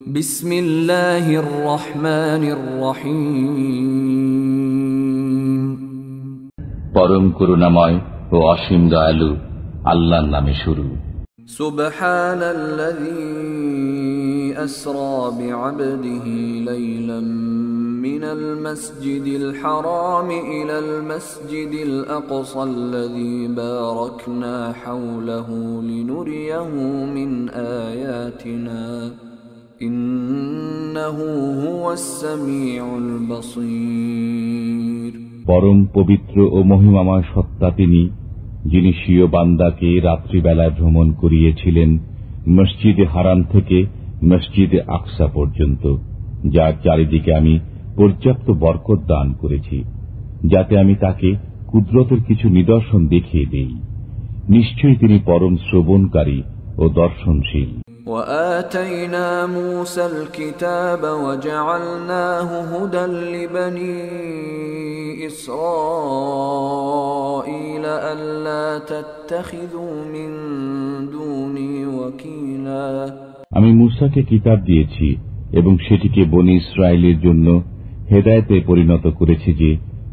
বিসমিল্লাহির রহমানির রহিম। পরম করুণাময় ও অসীম দয়ালু আল্লাহর নামে শুরু। সুবহানাল্লাযী আসরা বি'আবদিহি লাইলাম মিনাল মাসজিদিল হারাম ইলাল মাসজিদিল আকসাল্লাযী বারাকনা হাওলাহু লিনুরিয়াহু মিন আয়াতিনা ইন্নাহু হুয়াস সামিউল বাসীর। পরম পবিত্র ও মহিমাময় সত্তা তিনি, যিনি স্বীয় বান্দাকে রাত্রিবেলায় ভ্রমণ করিয়েছিলেন মসজিদে হারাম থেকে মসজিদে আকসা পর্যন্ত, যার চারিদিকে আমি পর্যাপ্ত বরকত দান করেছি, যাতে আমি তাকে কুদরতের কিছু নিদর্শন দেখিয়ে দেই। নিশ্চয়ই তিনি পরম শ্রবণকারী ও দর্শনশীল। وآتينا موسى الكتاب وجعلناه هدى لبني إسرائيل ألا تتخذوا من دوني وكيلا। আমি মূসাকে কিতাব দিয়েছি এবং সেটিকে বনী ইসরায়েলের জন্য হেদায়েতে পরিণত করেছি যে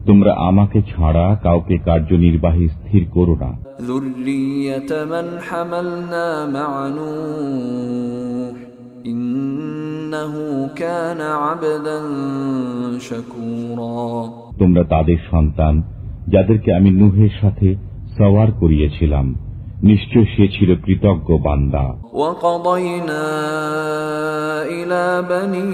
তোমরা আমাকে ছাড়া কাউকে কার্যনির্বাহী স্থির করো না। যুররিয়াতা মান হামালনা মা নূহ ইন্নাহু কানা আবদান শাকুরা। তোমরা তাদের সন্তান যাদেরকে আমি নূহের সাথে সওয়ার করিয়েছিলাম, নিশ্চয় সে ছিল কৃতজ্ঞ বান্দা। ওয়াকাদাইনা ইলা বনি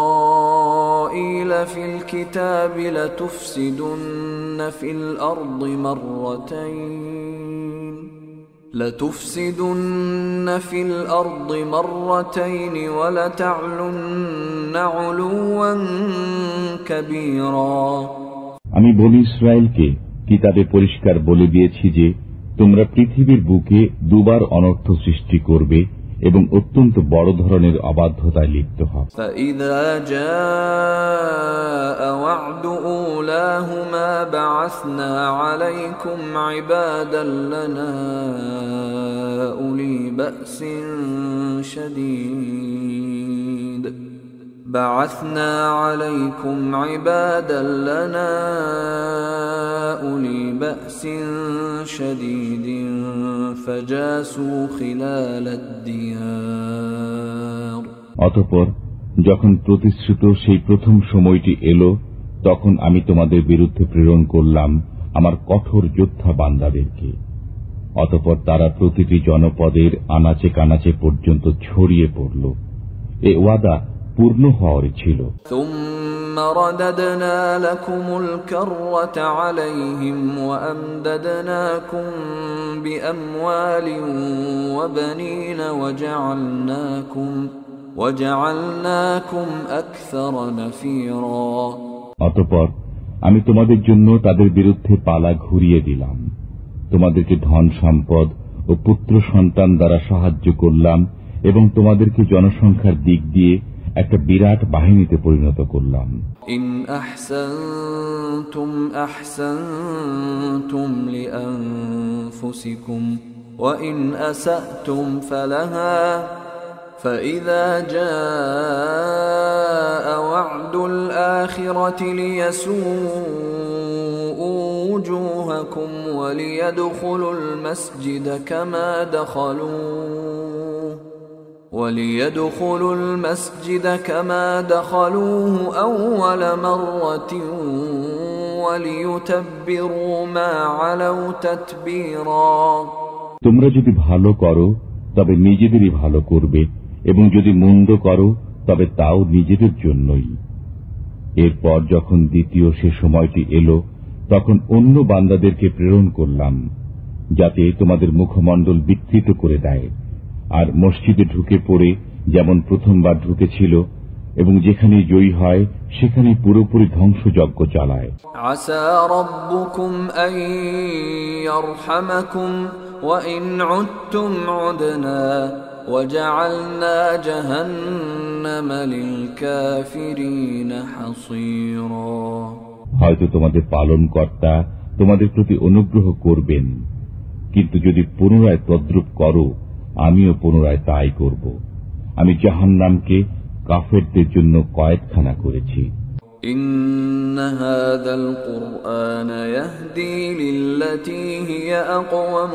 إسرائيل في الكتاب لتفسدن في الأرض مرتين ولتعلن علوا كبيرا। আমি বনী ইসরায়েলকে কিতাবে পরিষ্কার বলে দিয়েছি যে তোমরা পৃথিবীর বুকে দুবার অনর্থ সৃষ্টি করবে এবং অত্যন্ত বড় ধরনের অবাধ্যতায় লিপ্ত হবে। فإذا جاء وعد أولاهما بعثنا عليكم عبادا لنا أولي بأس شديد بعثنا عليكم عبادا لنا أولي بأس شديد فجاسوا خلال الديار। অতঃপর যখন প্রতিশ্রুত সেই প্রথম সময়টি এলো, তখন আমি তোমাদের বিরুদ্ধে প্রেরণ করলাম আমার কঠোর যোদ্ধা বান্দাদেরকে। অতঃপর তারা প্রতিটি জনপদের আনাচে কানাচে পর্যন্ত ছড়িয়ে পড়ল। এ ওয়াদা পূর্ণ হওয়ার ছিল। ثم رددنا لكم الكرة عليهم وأمددناكم بأموال وبنين وجعلناكم أكثر نفيرا। অতঃপর আমি তোমাদের জন্য তাদের বিরুদ্ধে পালা ঘুরিয়ে দিলাম, তোমাদেরকে ধন সম্পদ ও পুত্র সন্তান দ্বারা সাহায্য করলাম এবং তোমাদেরকে জনসংখ্যার দিক দিয়ে একটা বিরাট বাহিনীতে পরিণত করলাম। ইন আহসানতুম আহসানতুম লিআনফুসিকুম ওয়া ইন আসাতুম ফালাহা فإذا جاء وعد الآخرة ليسوءوا وجوهكم وليدخلوا المسجد كما دخلوه أول مرة وليتبروا ما علوا تتبيرا। তোমরা যদি ভালো করো তবে নিজেদেরই ভালো করবে, এবং যদি মন্দ করো তবে তাও নিজেদের জন্যই। এরপর যখন দ্বিতীয় সে সময়টি এলো, তখন অন্য বান্দাদেরকে প্রেরণ করলাম, যাতে তোমাদের মুখমণ্ডল বিকৃত করে দেয়, আর মসজিদে ঢুকে পড়ে যেমন প্রথমবার ঢুকেছিল এবং যেখানে জয়ী হয় সেখানে পুরোপুরি ধ্বংসযজ্ঞ চালায়। আসা রাব্বুকুম আন ইয়ারহামাকুম ওয়া ইন উদতুম উদনা ওয়াজআলনা জাহান্নামা লিল কাফিরিন হাসীরা। হয়তো তোমাদের পালনকর্তা তোমাদের প্রতি অনুগ্রহ করবেন, কিন্তু যদি পুনরায় তদ্রূপ করো আমিও পুনরায় তাই করব। আমি জাহান্নামকে কাফেরদের জন্য কয়েদখানা করেছি। إن هذا القرآن يهدي للتي هي أقوم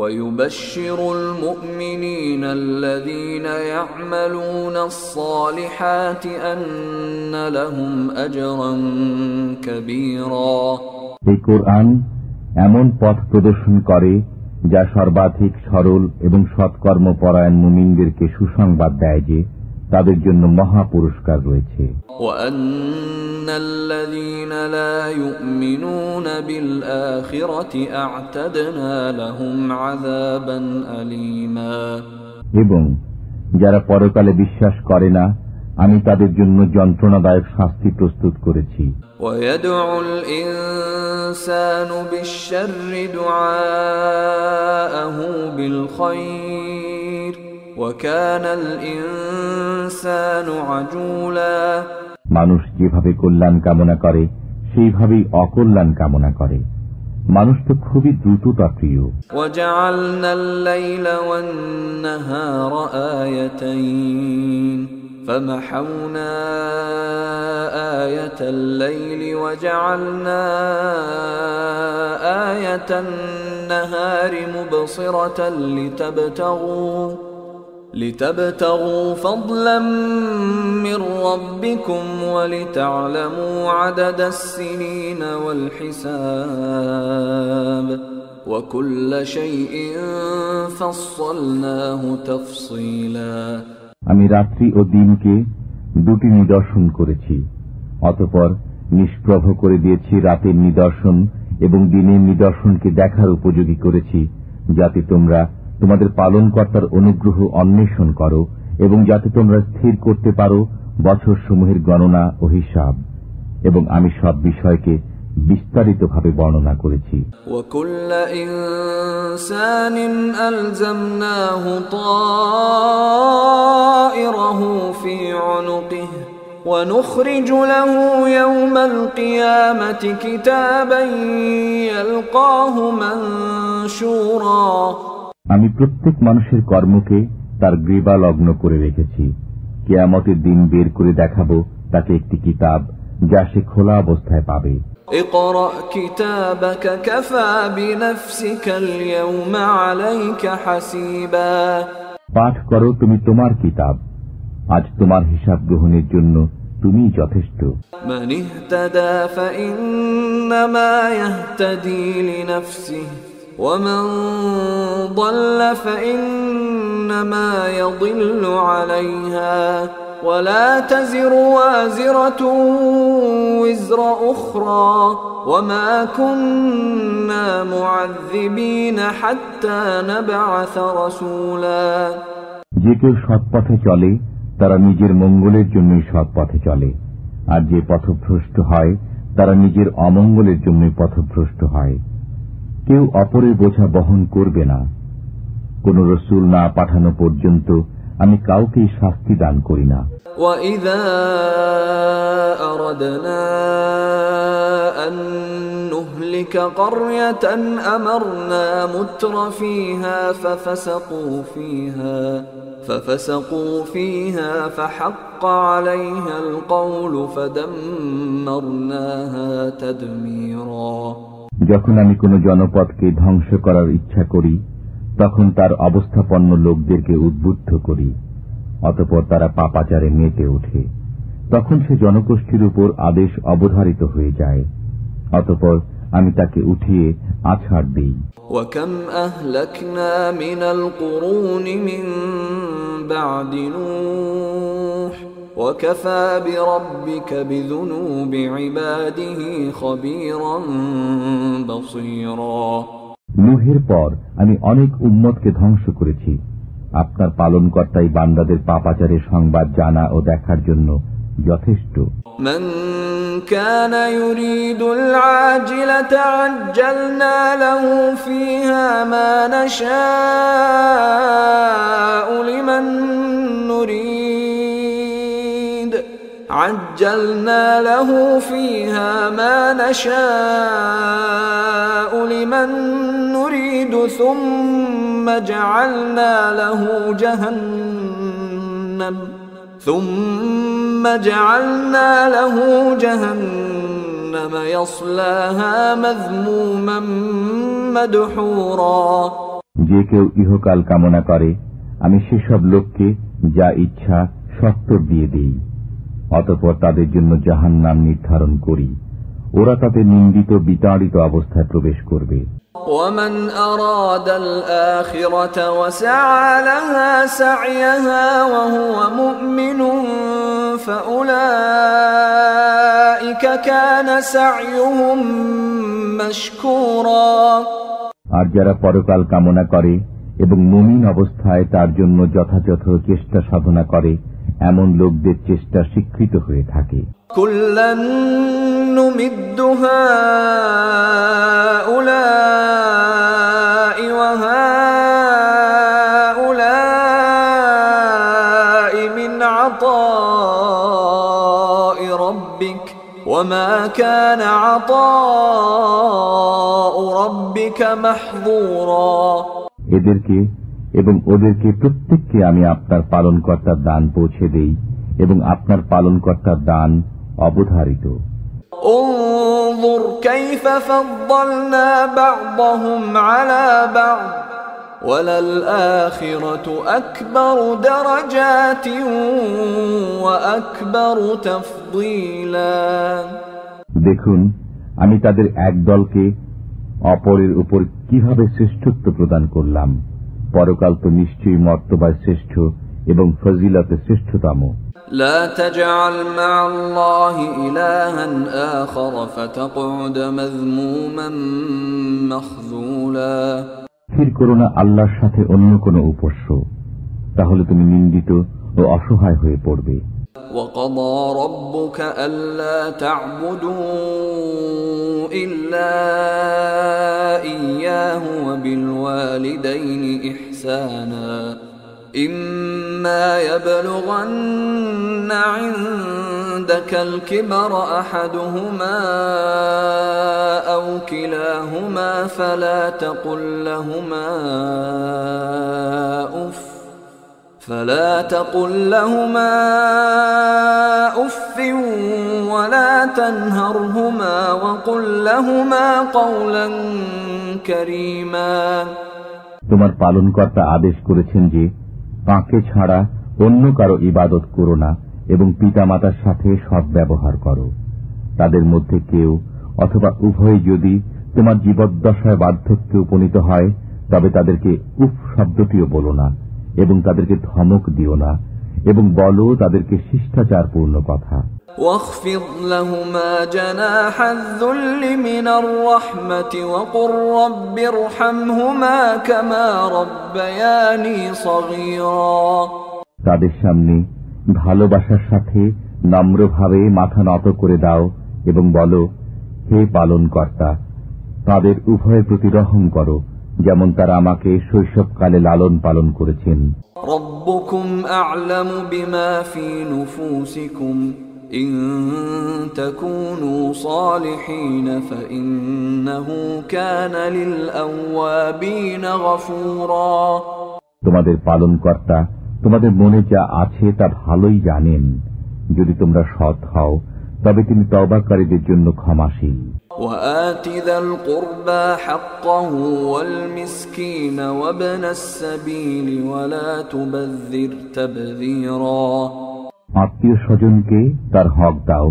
ويبشر المؤمنين الذين يعملون الصالحات أن لهم أجرا كبيرا এই কোরআন এমন পথ প্রদর্শন করে যা সর্বাধিক সরল এবং সৎকর্মপরায়ণ মুমিনদেরকে সুসংবাদ দেয় যে তাদের জন্য মহা পুরস্কার রয়েছে। وأن الذين لا يؤمنون بالآخرة أعتدنا لهم عذابا أليما এবং যারা পরকালে বিশ্বাস করে না আমি তাদের জন্য যন্ত্রণাদায়ক শাস্তি প্রস্তুত করেছি। ويدعو الإنسان بالشر دعاءه بالخير وكان الإنسان عجولا মানুষ যেভাবে কল্যাণ কামনা করে সেইভাবেই অকল্যাণ কামনা করে। মানুষ তো খুবই দ্রুততা প্রিয়। وجعلنا الليل والنهار آيتين فمحونا آية الليل وجعلنا آية النهار مبصرة لتبتغوا فضلا من ربكم ولتعلموا عدد السنين والحساب وكل شيء فصلناه تفصيلا আমি রাত্রি ও দিনকে দুটি নিদর্শন করেছি, অতঃপর নিষ্প্রভ করে দিয়েছি রাতের নিদর্শন এবং দিনের নিদর্শনকে দেখার উপযোগী করেছি, যাতে তোমরা তোমাদের পালনকর্তার অনুগ্রহ অন্বেষণ করো এবং যাতে তোমরা স্থির করতে পারো বছরসমূহের গণনা ও হিসাব। এবং আমি সব বিষয়কে বিস্তারিতভাবে বর্ণনা করেছি। وَكُلَّ إِنسَانٍ أَلْزَمْنَاهُ طَائِرَهُ فِي عُنُقِهِ وَنُخْرِجُ لَهُ يَوْمَ الْقِيَامَةِ كِتَابًا يَلْقَاهُ مَنشُورًا আমি প্রত্যেক মানুষের কর্মকে তার গ্রীবা লগ্ন করে রেখেছি। কিয়ামতের দিন বের করে দেখাবো তাকে একটি কিতাব যা সে খোলা অবস্থায় পাবে। اقرأ كتابك كفى بنفسك اليوم عليك حسيبا পাঠ করো তুমি তোমার কিতাব, আজ তোমার হিসাব গ্রহণের জন্য তুমি যথেষ্ট। من اهتدى فإنما يهتدي لنفسه ومن ضل فإنما يضل عليها ولا تزر وازرة وزر أخرى وما كنا معذبين حتى نبعث رسولا যে কেউ সৎ পথে চলে তারা নিজের মঙ্গলের জন্যই সৎ পথে চলে, আর যে পথভ্রষ্ট হয় তারা নিজের অমঙ্গলের জন্যই পথভ্রষ্ট হয়। কেউ অপরের বোঝা বহন করবে না। কোন রসুল না পাঠানো পর্যন্ত আমি কাউকেই শাস্তি দান করি না। وَإِذَا أَرَدْنَا أَن نُّهْلِكَ قَرْيَةً أَمَرْنَا مُتْرَ فِيهَا فَفَسَقُوا فِيهَا فَحَقَّ عَلَيْهَا الْقَوْلُ فَدَمَّرْنَاهَا تَدْمِيرًا যখন আমি কোন জনপদকে ধ্বংস করার ইচ্ছা করি তখন তার অবস্থাপন্ন লোকদেরকে উদ্বুদ্ধ করি, অতঃপর তারা পাপাচারে মেতে ওঠে। তখন সে জনগোষ্ঠীর উপর আদেশ অবধারিত হয়ে যায়, অতঃপর আমি তাকে উঠিয়ে আছাড় দিই। وَكَمْ أَهْلَكْنَا مِنَ الْقُرُونِ مِنْ بَعْدِ نُوحٍ وَكَفَى بِرَبِّكَ بِذُنُوبِ عِبَادِهِ خَبِيرًا بَصِيرًا নূহের পর আমি অনেক উম্মতকে ধ্বংস করেছি, আপনার পালনকর্তাই বান্দাদের পাপাচারের সংবাদ জানা ও দেখার জন্য যথেষ্ট। من كان يريد العاجلة عجلنا له فيها ما نشاء لمن نريد عجلنا له فيها ما نشاء لمن نريد ثم جعلنا له جهنم يصلاها مذموما مدحورا যে কেউ ইহকাল কামনা করে আমি সেসব লোককে যা ইচ্ছা সত্তর দিয়ে দেই, অতঃপর তাদের জন্য জাহান্নাম নির্ধারণ করি, ওরা তাতে নিন্দিত বিতাড়িত অবস্থায় প্রবেশ করবে। ومن أراد الآخرة وسعى لها سعيها وهو مؤمن فأولئك كان سعيهم مشكورا আর যারা পরকাল কামনা করে এবং মুমিন অবস্থায় তার জন্য যথাযথ চেষ্টা সাধনা করে, এমন লোকদের চেষ্টা স্বীকৃত হয়ে থাকে। কুল্লান নুমিদ্দু হাউলাই ওয়া হাউলাই মিন আতাই রাব্বিক ওয়া মা কানা আতাউ রাব্বিকা মাহযুরা। এদেরকে এবং ওদেরকে প্রত্যেককে আমি আপনার পালনকর্তার দান পৌঁছে দেই এবং আপনার পালনকর্তার দান অবধারিত। انظر كيف فضلنا بعضهم على بعض وللآخرة أكبر درجات وأكبر تفضيلا। দেখুন আমি তাদের এক দলকে অপরের উপর কিভাবে শ্রেষ্ঠত্ব প্রদান করলাম, পরকাল তো নিশ্চয়ই মর্তবায় শ্রেষ্ঠ এবং ফজিলতে শ্রেষ্ঠতম। لا تجعل مع الله إلها آخر فتقعد مذموما مخذولا। স্থির করো না আল্লাহর সাথে অন্য কোনো উপাস্য, তাহলে তুমি নিন্দিত ও অসহায় হয়ে পড়বে। وقضى ربك ألا تعبدوا إلا إياه وبالوالدين إحسانا إما يبلغن عندك الكبر أحدهما أو كلاهما فلا تقل لهما أف ولا تنهرهما وقل لهما قولا كريما। তোমার পালনকর্তা আদেশ করেছেন যে তাঁকে ছাড়া অন্য কারো ইবাদত করো না এবং পিতামাতার সাথে সদ্ব্যবহার করো। তাদের মধ্যে কেউ অথবা উভয় যদি তোমার জীবদ্দশায় বার্ধক্যে উপনীত হয়, তবে তাদেরকে উফ শব্দটিও বলো না এবং তাদেরকে ধমক দিও না, এবং বলো তাদেরকে শিষ্টাচারপূর্ণ কথা। واخفض لهما جناح الذل من الرحمة وقل رب ارحمهما كما ربياني صغيرا। তাদের সামনে ভালোবাসার সাথে নম্রভাবে মাথা নত করে দাও এবং বলো, হে পালনকর্তা, তাদের উভয়ের প্রতি রহম করো, যেমন তারা আমাকে শৈশবকালে লালন পালন করেছেন। ربكم أعلم بما في نفوسكم إن تكونوا صالحين فإنه كان للأوابين غفورا। তোমাদের পালনকর্তা তোমাদের মনে যা আছে তা ভালোই জানেন। যদি তোমরা সৎ হও তবে তিনি তওবাকারীদের জন্য ক্ষমাশীল। وآت ذا القربى حقه والمسكين وابن السبيل ولا تبذر تبذيرا। আত্মীয় স্বজনকে তার হক দাও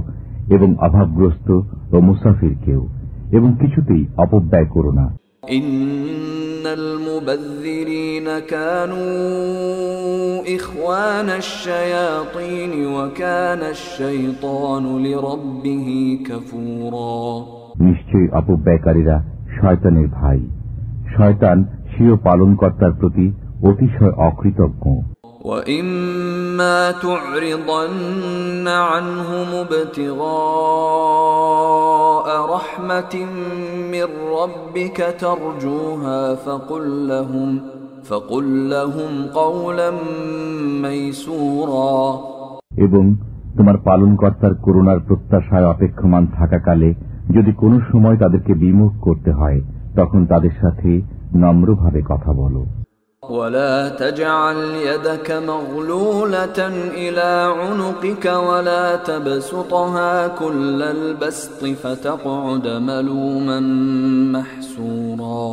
এবং অভাবগ্রস্ত ও মুসাফিরকেও, এবং কিছুতেই অপব্যয় করো না। ইন্নাল মুবাযযিরিনা কানু ইখওয়ানাশ শায়াতিন ওয়া কানাশ শাইতানু লিরাব্বিহি কাফুরা। নিশ্চয়ই অপব্যয়কারীরা শয়তানের ভাই, শয়তান স্বীয় পালনকর্তার প্রতি অতিশয় অকৃতজ্ঞ। وَإِمَّا تُعْرِضَنَّ عَنْهُمُ ابْتِغَاءَ رَحْمَةٍ مِّن رَّبِّكَ تَرْجُوهَا فَقُل لَّهُمْ قَوْلًا مَّيْسُورًا। এবং তোমার পালনকর্তার করুণার প্রত্যাশায় অপেক্ষমান থাকাকালে যদি কোনো সময় তাদেরকে বিমুখ করতে হয়, তখন তাদের সাথে নম্রভাবে কথা বলো। ولا تجعل يدك مغلولة إلى عنقك ولا تبسطها كل البسط فتقعد ملوما محسورا।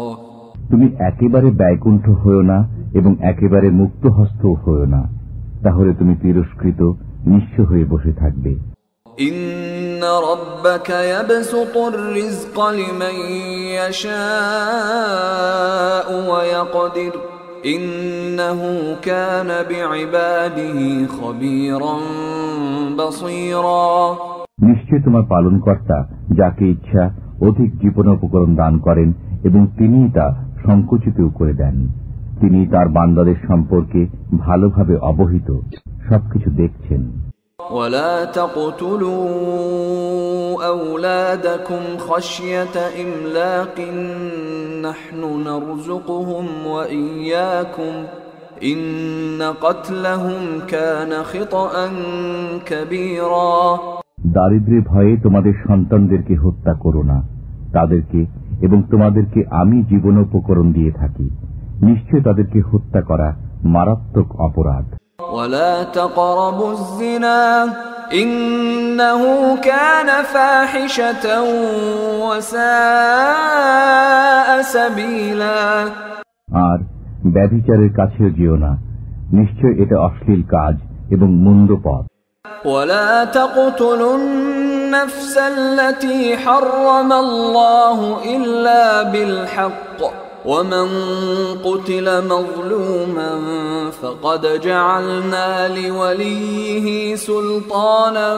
তুমি একেবারে ব্যয়কুণ্ঠ হয়ো না এবং একেবারে মুক্ত হস্ত হয়ো না, তাহলে তুমি তিরস্কৃত নিঃস্ব হয়ে বসে থাকবে। إن ربك يبسط الرزق لمن يشاء ويقدر إنه كان بعباده خبيرا بصيرا। নিশ্চয় তোমার পালনকর্তা যাকে ইচ্ছা অধিক জীবনোপকরণ দান করেন এবং তিনিই তা সংকুচিতও করে দেন। তিনি তার বান্দাদের সম্পর্কে ভালোভাবে অবহিত, সবকিছু দেখছেন। ولا تقتلوا أولادكم خشية إملاق نحن نرزقهم وإياكم إن قتلهم كان خطأ كبيرا। দারিদ্র্যে ভয়ে তোমাদের সন্তানদেরকে হত্যা করো না, তাদেরকে এবং তোমাদেরকে আমি জীবনোপকরণ দিয়ে থাকি। নিশ্চয় তাদেরকে হত্যা করা মারাত্মক অপরাধ। ولا تقربوا الزنا إنه كان فاحشة وساء سبيلا। আর ব্যভিচারের কাছেও যেও না, নিশ্চয় এটা অশ্লীল কাজ এবং মন্দ পথ। ولا تقتلوا النفس التي حرم الله إلا بالحق ومن قتل مظلوما فقد جعلنا لوليه سلطانا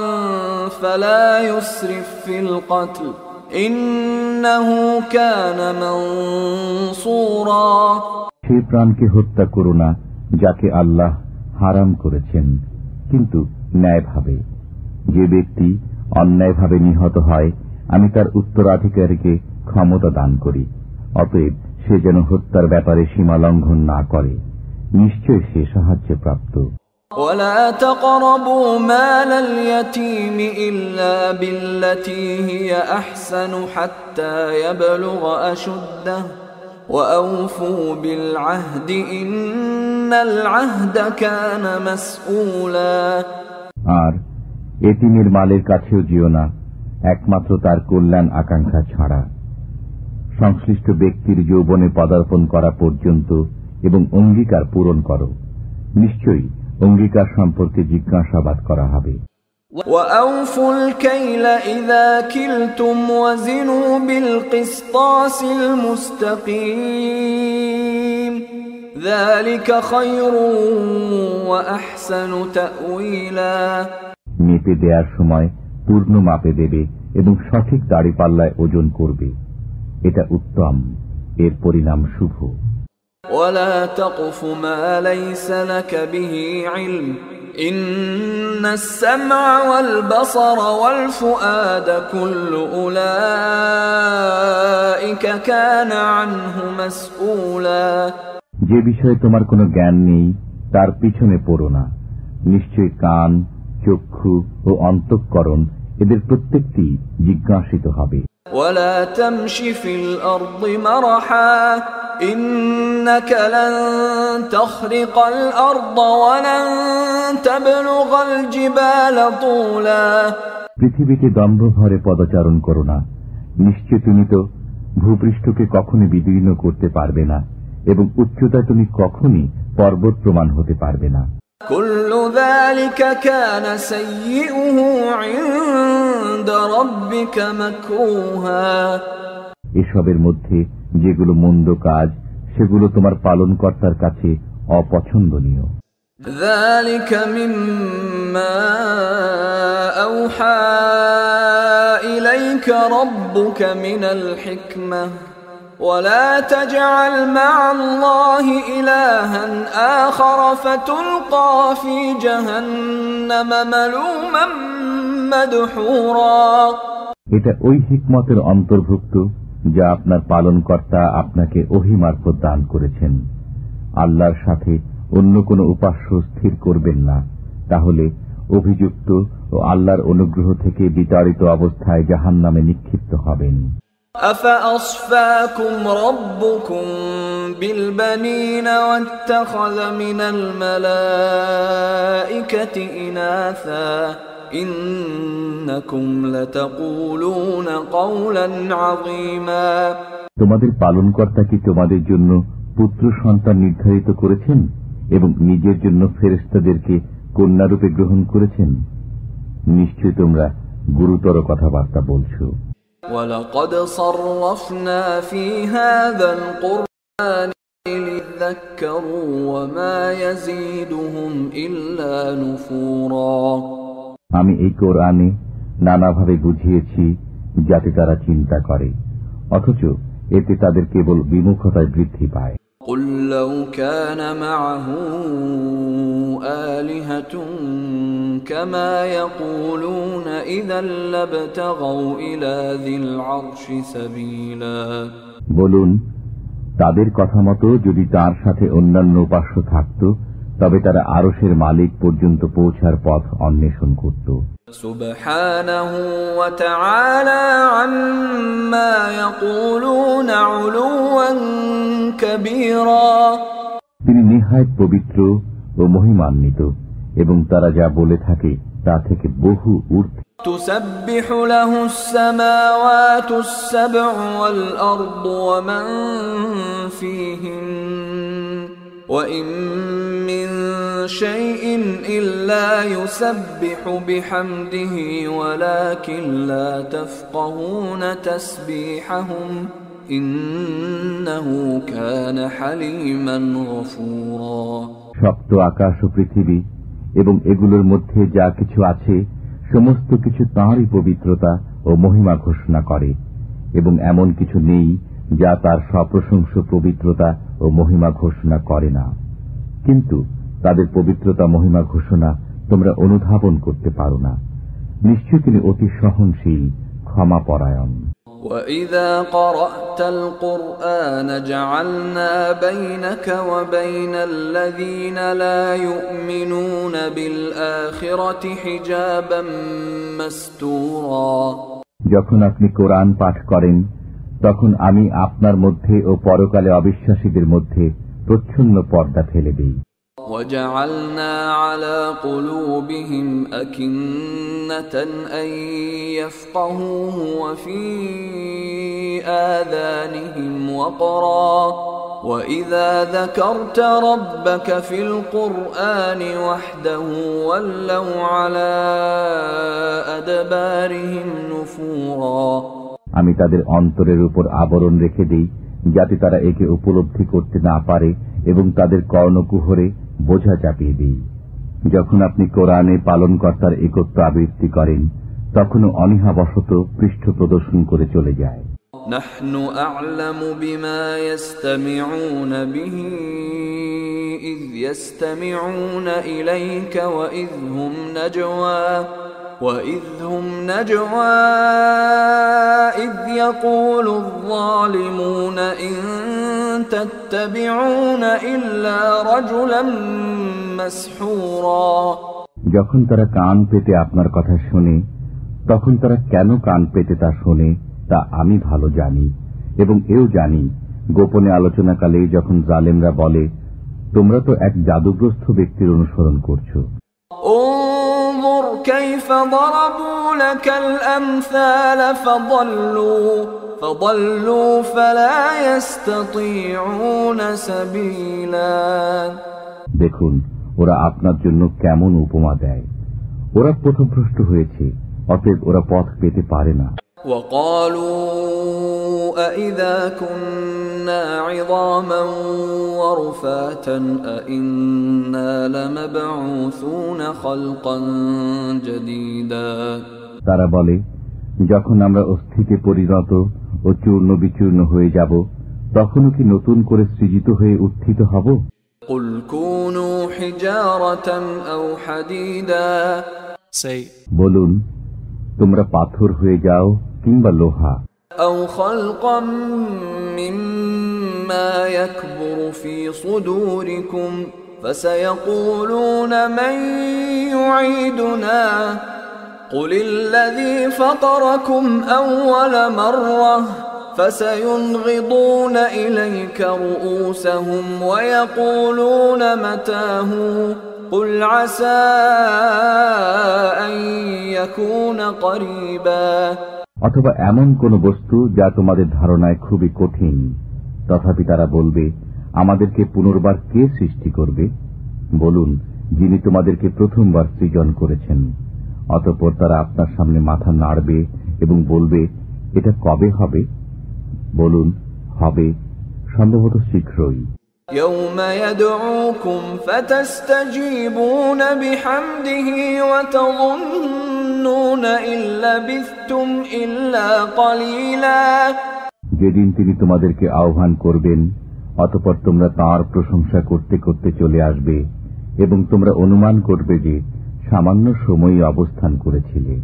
فلا يسرف في القتل إنه كان منصورا। সেই প্রাণকে হত্যা করো না যাকে আল্লাহ হারাম করেছেন, কিন্তু ন্যায়ভাবে। যে ব্যক্তি অন্যায়ভাবে নিহত হয়, আমি তার উত্তরাধিকারীকে ক্ষমতা দান করি। অতএব সে যেন হত্যার ব্যাপারে সীমা লঙ্ঘন না করে, নিশ্চয় সে সাহায্য প্রাপ্ত। ولا تقربوا مال اليتيم إلا بالتي هي أحسن حتى يبلغ أشده وأوفوا بالعهد إن العهد كان مسؤولا। আর এতিমের মালের কাছেও যেও না একমাত্র তার কল্যাণ আকাঙ্ক্ষা ছাড়া, সংশ্লিষ্ট ব্যক্তির যৌবনে পদার্পণ করা পর্যন্ত এবং অঙ্গীকার পূরণ করো। নিশ্চয়ই অঙ্গীকার সম্পর্কে জিজ্ঞাসাবাদ করা হবে। وأوفوا الكيل إذا كلتم وزنوا بالقسطاس المستقيم ذلك خير وأحسن تأويلا। মেপে দেওয়ার সময় পূর্ণ মাপে দেবে এবং সঠিক দাড়িপাল্লায় ওজন করবে, এটা উত্তম, এর পরিণাম শুভ। ولا تقف ما ليس لك به علم إن السمع والبصر والفؤاد كل أولئك كان عنه مسؤولا। যে বিষয়ে তোমার কোনো জ্ঞান নেই তার পিছনে পড়ো না। নিশ্চয় কান, চক্ষু ও অন্তঃকরণ এদের প্রত্যেকটি জিজ্ঞাসিত হবে। ولا تمش في الأرض مرحا إنك لن تخرق الأرض ولن تبلغ الجبال طولا। পৃথিবীতে দম্ভ ভরে পদচারণ করো না, নিশ্চয় তুমি তো ভূপৃষ্ঠকে কখনই বিদীর্ণ করতে পারবে না এবং উচ্চতায় তুমি কখনই পর্বত প্রমাণ হতে পারবে না। كل ذلك كان سيئه عند ربك مكروها। এসবের মধ্যে যেগুলো মন্দ কাজ সেগুলো তোমার পালনকর্তার কাছে অপছন্দনীয়। ذلك مما أوحى إليك ربك من الحكمة ولا تجعل مع الله إلها آخر فتلقى في جهنم ملوما مدحورا। এটা ওই হিকমতের অন্তর্ভুক্ত যা আপনার পালনকর্তা আপনাকে ওহী মারফত দান করেছেন। আল্লাহর সাথে অন্য কোনো উপাস্য স্থির করবেন না, তাহলে অভিযুক্ত ও আল্লাহর অনুগ্রহ থেকে বিতাড়িত অবস্থায় জাহান্নামে নিক্ষিপ্ত হবেন। أفأصفاكم ربكم بالبنين واتخذ من الملائكة إناثا إنكم لتقولون قولا عظيما। তোমাদের পালনকর্তা কি তোমাদের জন্য পুত্র সন্তান নির্ধারিত করেছেন এবং নিজের জন্য ফেরেশতাদেরকে কন্যারূপে গ্রহণ করেছেন? নিশ্চয় তোমরা গুরুতর কথাবার্তা বলছো। وَلَقَدْ صَرَّفْنَا فِي هَذَا الْقُرْآنِ لِيَذَّكَّرُوا وَمَا يَزِيدُهُمْ إِلَّا نُفُورًا। আমি এই কোরআনে নানাভাবে বুঝিয়েছি যাতে তারা চিন্তা করে, অথচ এতে তাদের কেবল বিমুখতায় বৃদ্ধি পায়। قُلْ لَوْ كَانَ مَعَهُ آلِهَةٌ كَمَا يَقُولُونَ إِذًا لَابْتَغَوْا إِلَى ذِي الْعَرْشِ سَبِيلًا। বলুন, তাদের কথা মতো যদি তার সাথে অন্যান্য উপাস্য থাকত তবে তারা আরশের মালিক পর্যন্ত পৌঁছার পথ অন্বেষণ করত। সুবহানাহু ওয়া তাআলা আম্মা ইয়াকুলুনা উলুওয়ান কাবীরা। তিনি নিহায়ত পবিত্র ও মহিমান্বিত এবং তারা যা বলে থাকে তা থেকে বহু ঊর্ধ্বে। তুসাব্বিহু লাহুস সামাওয়াতুস সাব'উ ওয়াল আরদু ওয়া মান ফীহিন وَإِن مِّن شَيْءٍ إِلَّا يُسَبِّحُ بِحَمْدِهِ وَلَكِن لَّا تَفْقَهُونَ تَسْبِيحَهُمْ إِنَّهُ كَانَ حَلِيمًا غَفُورًا। সপ্ত আকাশ ও পৃথিবী এবং এগুলোর মধ্যে যা কিছু আছে সমস্ত কিছু তাঁরই পবিত্রতা ও মহিমা ঘোষণা করে এবং এমন কিছু নেই যা তার সপ্রশংস পবিত্রতা ও মহিমা ঘোষণা করে না, কিন্তু তাদের পবিত্রতা মহিমা ঘোষণা তোমরা অনুধাবন করতে পারো না। নিশ্চয় তিনি অতি সহনশীল, ক্ষমাপরায়ণ। وَإِذَا قَرَأْتَ الْقُرْآنَ جَعَلْنَا بَيْنَكَ وَبَيْنَ الَّذِينَ لَا يُؤْمِنُونَ بِالْآخِرَةِ حِجَابًا مَسْتُورًا। যখন আপনি কোরআন পাঠ করেন তখন আমি আপনার মধ্যে ও পরকালে অবিশ্বাসীদের মধ্যে প্রচ্ছন্ন পর্দা ফেলে দিই। وَجَعَلْنَا عَلَى قُلُوبِهِمْ أَكِنَّةً أَن يَفْقَهُوهُ وَفِي آذَانِهِمْ وَقْرًا وَإِذَا ذَكَرْتَ رَبَّكَ فِي الْقُرْآنِ وَحْدَهُ وَلَّوْا عَلَى أَدْبَارِهِمْ نُفُورًا। আমি তাদের অন্তরের উপর আবরণ রেখে দিই যাতে তারা একে উপলব্ধি করতে না পারে এবং তাদের কর্ণকুহরে বোঝা চাপিয়ে দিই। যখন আপনি কোরআনে পালনকর্তার একত্ব আবৃত্তি করেন তখনও অনীহাবশত পৃষ্ঠ প্রদর্শন করে চলে যায়। নাহনু আ'লামু বিমা ইস্তামিউনা বিহি ইয ইস্তামিউনা ইলাইকা ওয়া ইয হুম নাজওয়া إذ يقول الظالمون إن تتبعون إلا رجلا مسحورا। যখন তারা কান পেতে আপনার কথা শোনে তখন তারা কেন কান পেতে তা শোনে তা আমি ভালো জানি এবং এও জানি গোপনে আলোচনাকালে যখন জালেমরা বলে তোমরা তো এক জাদুগ্রস্ত ব্যক্তির অনুসরণ করছো। انظر كيف ضربوا لك الأمثال فضلوا فلا يستطيعون سبيلا। দেখুন ওরা আপনার জন্য কেমন উপমা দেয়, ওরা পথভ্রষ্ট হয়েছে, অতএব ওরা পথ পেতে পারে না। وقالوا أإذا كنا عظاما ورفاتا أإنا لمبعوثون خلقا جديدا। তারা বলে যখন আমরা অস্থিতে পরিণত ও চূর্ণ বিচূর্ণ হয়ে যাব তখনও কি নতুন করে সৃজিত হয়ে উত্থিত হব? قل كونوا حجارة أو حديدا। বলুন তোমরা পাথর হয়ে যাও কিংবা লোহা। أو خلقا مما يكبر في صدوركم فسيقولون من يعيدنا قل الذي فطركم أول مرة فسينغضون إليك رؤوسهم ويقولون متى هو قل عسى أن يكون قريبا। অথবা এমন কোন বস্তু যা তোমাদের ধারণায় খুবই কঠিন, তথাপি তারা বলবে আমাদেরকে পুনর্বার কে সৃষ্টি করবে? বলুন, যিনি তোমাদেরকে প্রথমবার সৃজন করেছেন। অতঃপর তারা আপনার সামনে মাথা নাড়বে এবং বলবে এটা কবে হবে? বলুন, হবে সম্ভবত শীঘ্রই। يوم يدعوكم فتستجيبون بحمده وتظنون إن لبثتم إلا قليلا। যেদিন তিনি তোমাদেরকে আহ্বান করবেন, অতঃপর তোমরা তাঁর প্রশংসা করতে করতে চলে আসবে এবং তোমরা অনুমান করবে যে সামান্য সময়ই অবস্থান করেছিলে।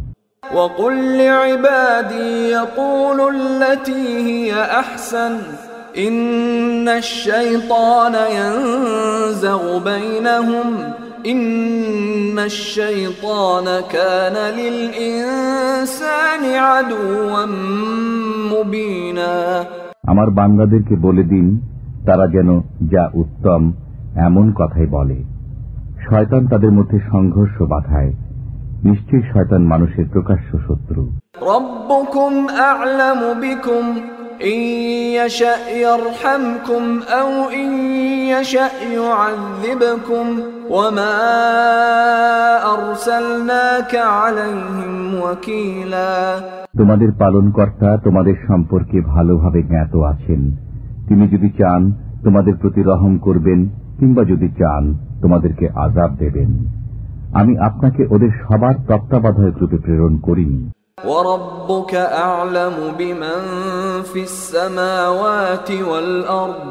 وقل لعبادي يقولوا التي هي أحسن إن الشيطان ينزغ بينهم إن الشيطان كان للإنسان عدوا مبينا। আমার বান্দাদেরকে বলে দিন তারা যেন যা উত্তম এমন কথাই বলে। শয়তান তাদের মধ্যে সংঘর্ষ বাধায়। নিশ্চয়ই শয়তান মানুষের প্রকাশ্য শত্রু। ربكم أعلم بكم إن يشأ يرحمكم أو إن يشأ يعذبكم وما أرسلناك عليهم وكيلا। তোমাদের পালনকর্তা তোমাদের সম্পর্কে ভালোভাবে জ্ঞাত আছেন। তিনি যদি চান তোমাদের প্রতি রহম করবেন, কিংবা যদি চান তোমাদেরকে আযাব দেবেন। আমি আপনাকে ওদের সবার তত্ত্বাবধায়ক রূপে প্রেরণ করিনি। وَرَبُّكَ أَعْلَمُ بِمَنْ فِي السَّمَاوَاتِ وَالْأَرْضِ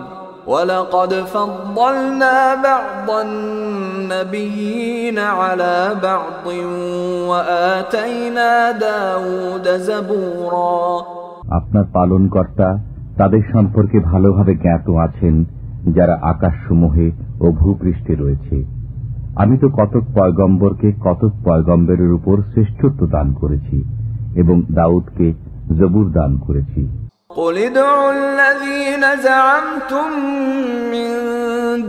وَلَقَدْ فَضَّلْنَا بَعْضَ النَّبِيِّينَ عَلَى بَعْضٍ وَآتَيْنَا دَاوُودَ زَبُورًا। আপনার পালনকর্তা তাদের সম্পর্কে ভালোভাবে জ্ঞাত আছেন যারা আকাশসমূহে ও ভূপৃষ্ঠে রয়েছে। আমি তো কতক পয়গম্বরকে কতক পয়গম্বরের উপর শ্রেষ্ঠত্ব দান করেছি এবং দাউদকে জবুর দান করেছি। قُلِ ادْعُوا الَّذِينَ زَعَمْتُم مِّن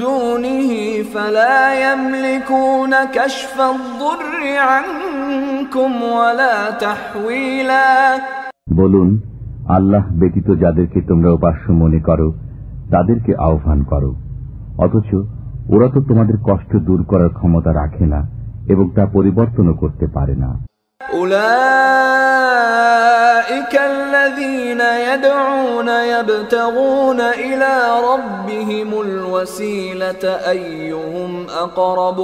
دُونِهِ فَلَا يَمْلِكُونَ كَشْفَ الضُّرِّ عَنكُمْ وَلَا تَحْوِيلًا। বলুন, আল্লাহ ব্যতীত যাদেরকে তোমরা উপাস্য মনে করো তাদেরকে আহ্বান করো, অথচ ওরা তো তোমাদের কষ্ট দূর করার ক্ষমতা রাখে না এবং তা পরিবর্তনও করতে পারে না। أولئك الذين يدعون يبتغون إلى ربهم الوسيلة أيهم أقرب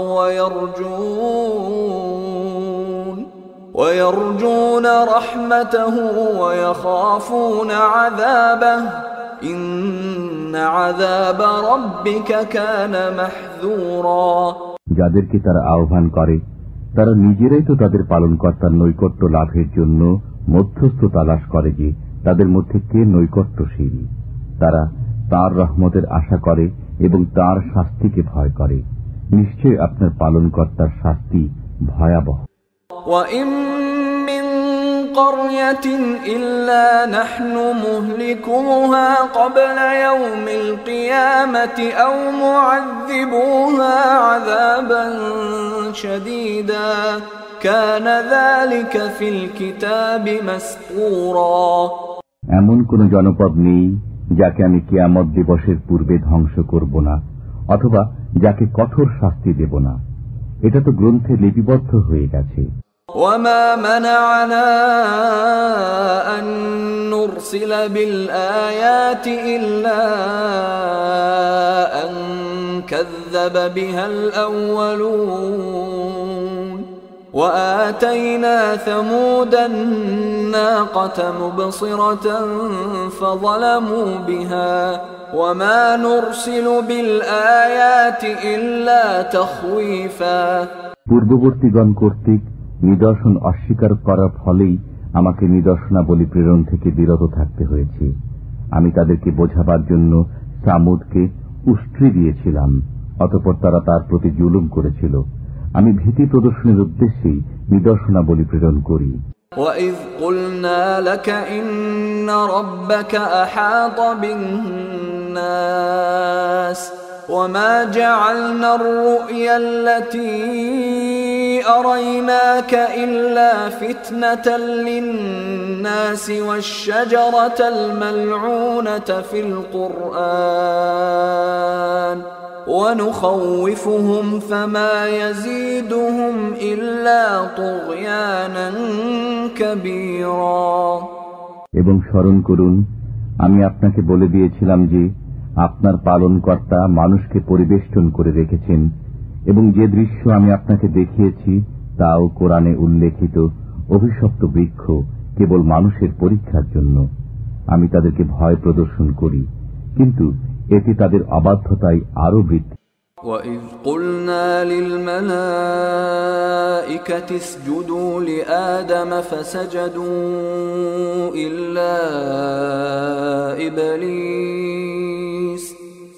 ويرجون رحمته ويخافون عذابه إن عذاب ربك كان محذورا। যাদেরকে তারা আহ্বান করে তারা নিজেরাই তো তাদের পালনকর্তার নৈকট্য লাভের জন্য মধ্যস্থ তালাশ করে যে তাদের মধ্যে কে নৈকট্যশীল। তারা তাঁর রহমতের আশা করে এবং তাঁর শাস্তিকে ভয় করে। নিশ্চয় আপনার পালনকর্তার শাস্তি ভয়াবহ। وَإِن مِّن قَرْيَةٍ إِلَّا نَحْنُ مُهْلِكُوهَا قَبْلَ يَوْمِ الْقِيَامَةِ أَوْ مُعَذِّبُوهَا عَذَابًا شَدِيدًا كَانَ ذَلِكَ فِي الْكِتَابِ مَسْطُورًا। এমন কোন জনপদ নেই যাকে আমি কিয়ামত দিবসের পূর্বে ধ্বংস করব না, অথবা যাকে কঠোর শাস্তি দেব না। এটা তো গ্রন্থে লিপিবদ্ধ হয়ে গেছে। وَمَا مَنَعَنَا أَن نُّرْسِلَ بِالْآيَاتِ إِلَّا أَن كَذَّبَ بِهَا الْأَوَّلُونَ وَآتَيْنَا ثَمُودَ النَّاقَةَ مُبْصِرَةً فَظَلَمُوا بِهَا وَمَا نُرْسِلُ بِالْآيَاتِ إِلَّا تَخْوِيفًا। পূর্ববর্তীগণ কর্তৃক নিদর্শন অস্বীকার করার ফলেই আমাকে নিদর্শনাবলী প্রেরণ থেকে বিরত থাকতে হয়েছে। আমি তাদেরকে বোঝাবার জন্য সামুদকে উষ্ট্রি দিয়েছিলাম অতঃপর তারা তার প্রতি জুলুম করেছিল। আমি ভীতি প্রদর্শনের উদ্দেশ্যেই নিদর্শনাবলী প্রেরণ করি। وَإِذْ قُلْنَا لَكَ إِنَّ رَبَّكَ أَحَاطَ بِالنَّاسِ وَمَا جَعَلْنَا الرُّؤْيَا الَّتِي أَرَيْنَاكَ إِلَّا فِتْنَةً لِلنَّاسِ وَالشَّجَرَةَ الْمَلْعُونَةَ فِي الْقُرْآنِ وَنُخَوِّفُهُمْ فَمَا يَزِيدُهُمْ إِلَّا طُغْيَانًا كَبِيرًا। এবং স্মরণ করুন, আমি আপনাকে বলে দিয়েছিলাম যে আপনার পালনকর্তা মানুষকে পরিবেষ্টন করে রেখেছেন, এবং যে দৃশ্য আমি আপনাকে দেখিয়েছি তাও কোরআনে উল্লেখিত অভিশপ্ত বৃক্ষ কেবল মানুষের পরীক্ষার জন্য। আমি তাদেরকে ভয় প্রদর্শন করি, কিন্তু এতে তাদের অবাধ্যতাই আরো বৃদ্ধি। وَإِذْ قُلْنَا لِلْمَلَائِكَةِ اسْجُدُوا لِآدَمَ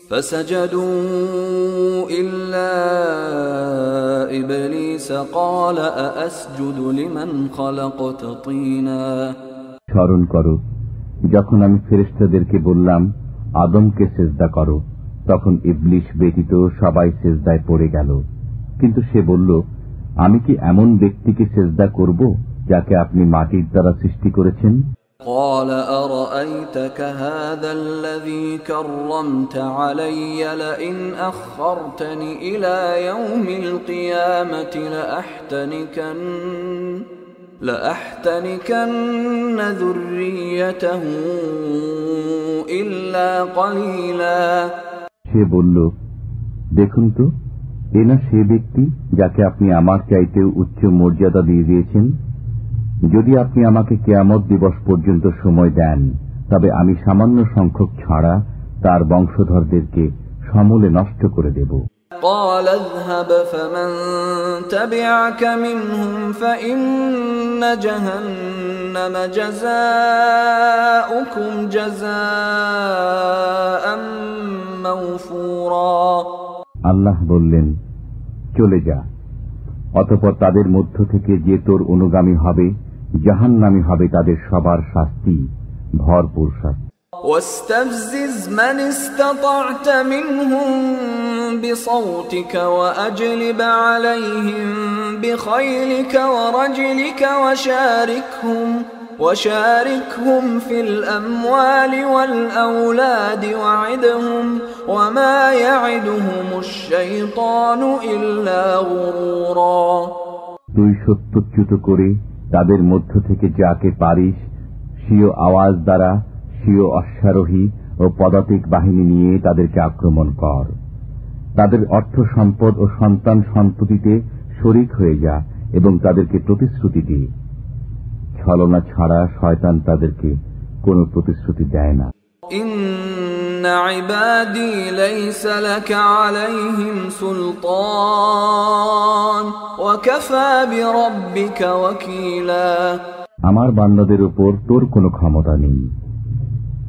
فسجدوا إلا إبليس قال أأسجد لمن خلقت طينا। স্মরণ করো, যখন আমি ফেরেশতাদেরকে বললাম আদমকে সিজদা করো, তখন ইবলিস ব্যতীত সবাই সিজদায় পড়ে গেল। কিন্তু সে বলল, আমি কি এমন ব্যক্তিকে সিজদা করব যাকে আপনি মাটির দ্বারা সৃষ্টি করেছেন? قال أرأيتك هذا الذي كرمت علي لئن أخرتني إلى يوم القيامة لأحتنكن ذريته إلا قليلا। সে বলল, দেখুন তো, এ না সে ব্যক্তি যাকে আপনি আমার চাইতেও উচ্চ মর্যাদা দিয়ে দিয়েছেন। যদি আপনি আমাকে কিয়ামত দিবস পর্যন্ত সময় দেন, তবে আমি সামান্য সংখ্যক ছাড়া তার বংশধরদেরকে সমূলে নষ্ট করে দেব। قال اذهب فمن تبعك منهم فإن جهنم جزاؤكم جزاء موفورا। আল্লাহ বললেন, চলে যা, অতঃপর তাদের মধ্য থেকে যে তোর অনুগামী হবে জাহান্নামী হবে তাদের সবার শাস্তি, ভরপুর শাস্তি। واستفزز من استطعت منهم بصوتك وأجلب عليهم بخيلك ورجلك وشاركهم في الأموال والأولاد وعدهم وما يعدهم الشيطان إلا غرورا। তুই সত্যচ্যুত করে তাদের মধ্য থেকে যাকে পারিস স্বীয় আওয়াজ দ্বারা স্বীয় অশ্বারোহী ও পদাতিক বাহিনী নিয়ে তাদেরকে আক্রমণ কর। তাদের অর্থ সম্পদ ও সন্তান সন্ততিতে শরীক হয়ে যা এবং তাদেরকে প্রতিশ্রুতি দিয়ে। ছলনা ছাড়া শয়তান তাদেরকে কোনো প্রতিশ্রুতি দেয় না। ইন্না ইবাদি লাইসা লাকা আলাইহিম সুলতান ওয়া কাফা বিরাব্বিকা ওয়াকিলা। আমার বান্দাদের উপর তোর কোনো ক্ষমতা নেই,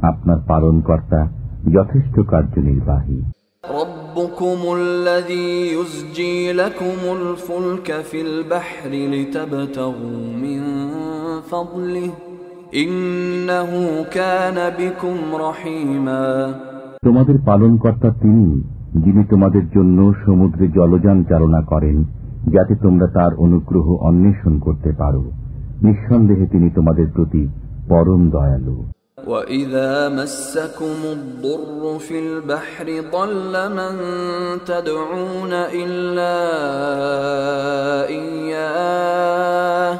আপনার পালনকর্তা যথেষ্ট কার্যনির্বাহী। রব্বুকুমুল্লাযী ইউসজি লাকুমুল ফুলকা ফিল বাহরি লিতাবতাগু মিন ফাদলিহি ইন্নাহু কানা বিকুম রহিমা। তোমাদের পালনকর্তা তিনি, যিনি তোমাদের জন্য সমুদ্রে জলযান চালনা করেন যাতে তোমরা তার অনুগ্রহ অন্বেষণ করতে পারো। নিঃসন্দেহে তিনি তোমাদের প্রতি পরম দয়ালু। وَإِذَا مَسَّكُمُ الضُّرُّ فِي الْبَحْرِ ضَلَّ مَن تَدْعُونَ إِلَّا إِيَّاهُ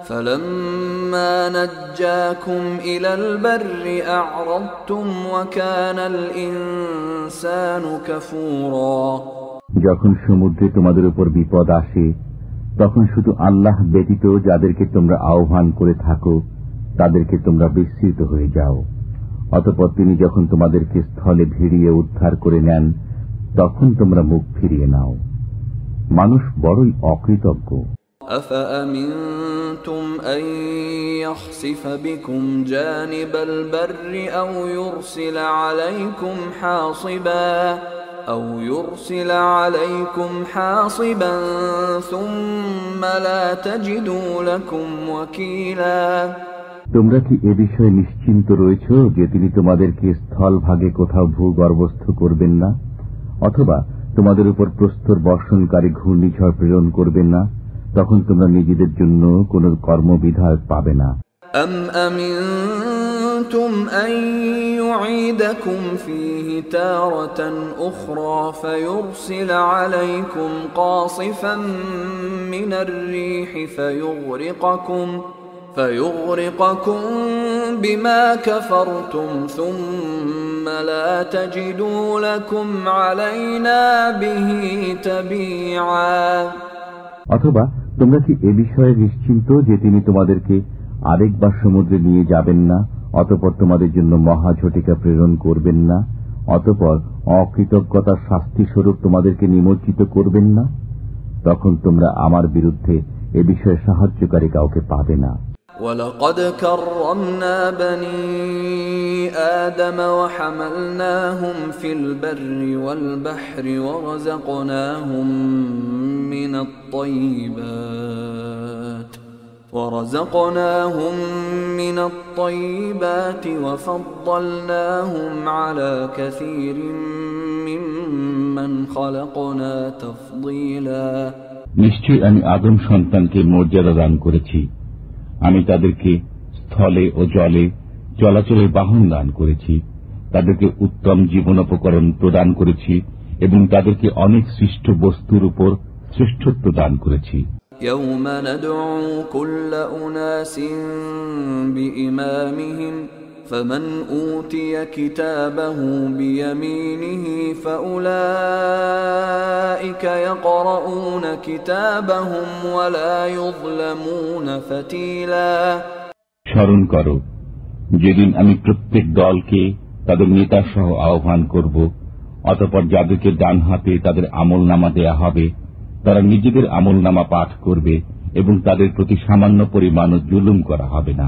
فَلَمَّا نَجَّاكُمْ إِلَى الْبَرِّ أَعْرَضْتُمْ وَكَانَ الْإِنسَانُ كَفُورًا। যখন সমুদ্রে তোমাদের উপর বিপদ আসে, তখন শুধু আল্লাহ ব্যতীত যাদেরকে তোমরা আহ্বান করে থাকো তাদেরকে তোমরা বিস্মৃত হয়ে যাও। অতঃপর তিনি যখন তোমাদেরকে স্থলে ভিড়িয়ে উদ্ধার করে নেন, তখন তোমরা মুখ ফিরিয়ে নাও। মানুষ বড়ই অকৃতজ্ঞ। أفأمنتم أن يخسف بكم جانب البر أو يرسل عليكم حاصبا أو يرسل عليكم حاصبا ثم لا تجدوا لكم وكيلا তোমরা কি এ বিষয়ে নিশ্চিন্ত রয়েছ যে তিনি তোমাদেরকে স্থলভাগে কোথাও ভূগর্ভস্থ করবেন না, অথবা তোমাদের উপর প্রস্তর বর্ষণকারী ঘূর্ণিঝড় প্রেরণ করবেন না? তখন তোমরা নিজেদের জন্য কোন কর্মবিধায়ক পাবে না। أم أمنتم أن يعيدكم فيه تارة أخرى فيرسل عليكم قاصفا من الريح فيغرقكم بما كفرتم ثم لا تجدوا لكم علينا به تبيعا অথবা তোমরা কি এ বিষয়ে নিশ্চিন্ত যে তিনি তোমাদেরকে আরেকবার সমুদ্রে নিয়ে যাবেন না, অতঃপর তোমাদের জন্য মহাঝটিকা প্রেরণ করবেন না, অতঃপর অকৃতজ্ঞতার শাস্তি স্বরূপ তোমাদেরকে নিমজ্জিত করবেন না? তখন তোমরা আমার বিরুদ্ধে এ বিষয়ে সাহায্যকারী কাউকে পাবে না। وَلَقَدْ كَرَّمْنَا بَنِي آدَمَ وَحَمَلْنَاهُمْ فِي الْبَرِّ وَالْبَحْرِ ورزقناهم من الطيبات وفضلناهم على كثير ممن خلقنا تفضيلا নিশ্চয়ই আমি আদম সন্তানকে মর্যাদা দান করেছি। আমি তাদেরকে স্থলে ও জলে চলাচলের বাহন দান করেছি, তাদেরকে উত্তম জীবনোপকরণ প্রদান করেছি এবং তাদেরকে অনেক সৃষ্ট বস্তুর উপর শ্রেষ্ঠত্ব দান করেছি। يوم ندعو كل أناس بإمامهم فمن أوتي كتابه بيمينه فأولئك يقرؤون كتابهم ولا يظلمون فتيلا স্মরণ করো, যেদিন আমি প্রত্যেক দলকে তাদের নেতা সহ আহ্বান করব, অতঃপর যাদেরকে ডান হাতে তাদের আমলনামা দেয়া হবে তারা নিজেদের আমলনামা পাঠ করবে এবং তাদের প্রতি সামান্য পরিমাণও জুলুম করা হবে না।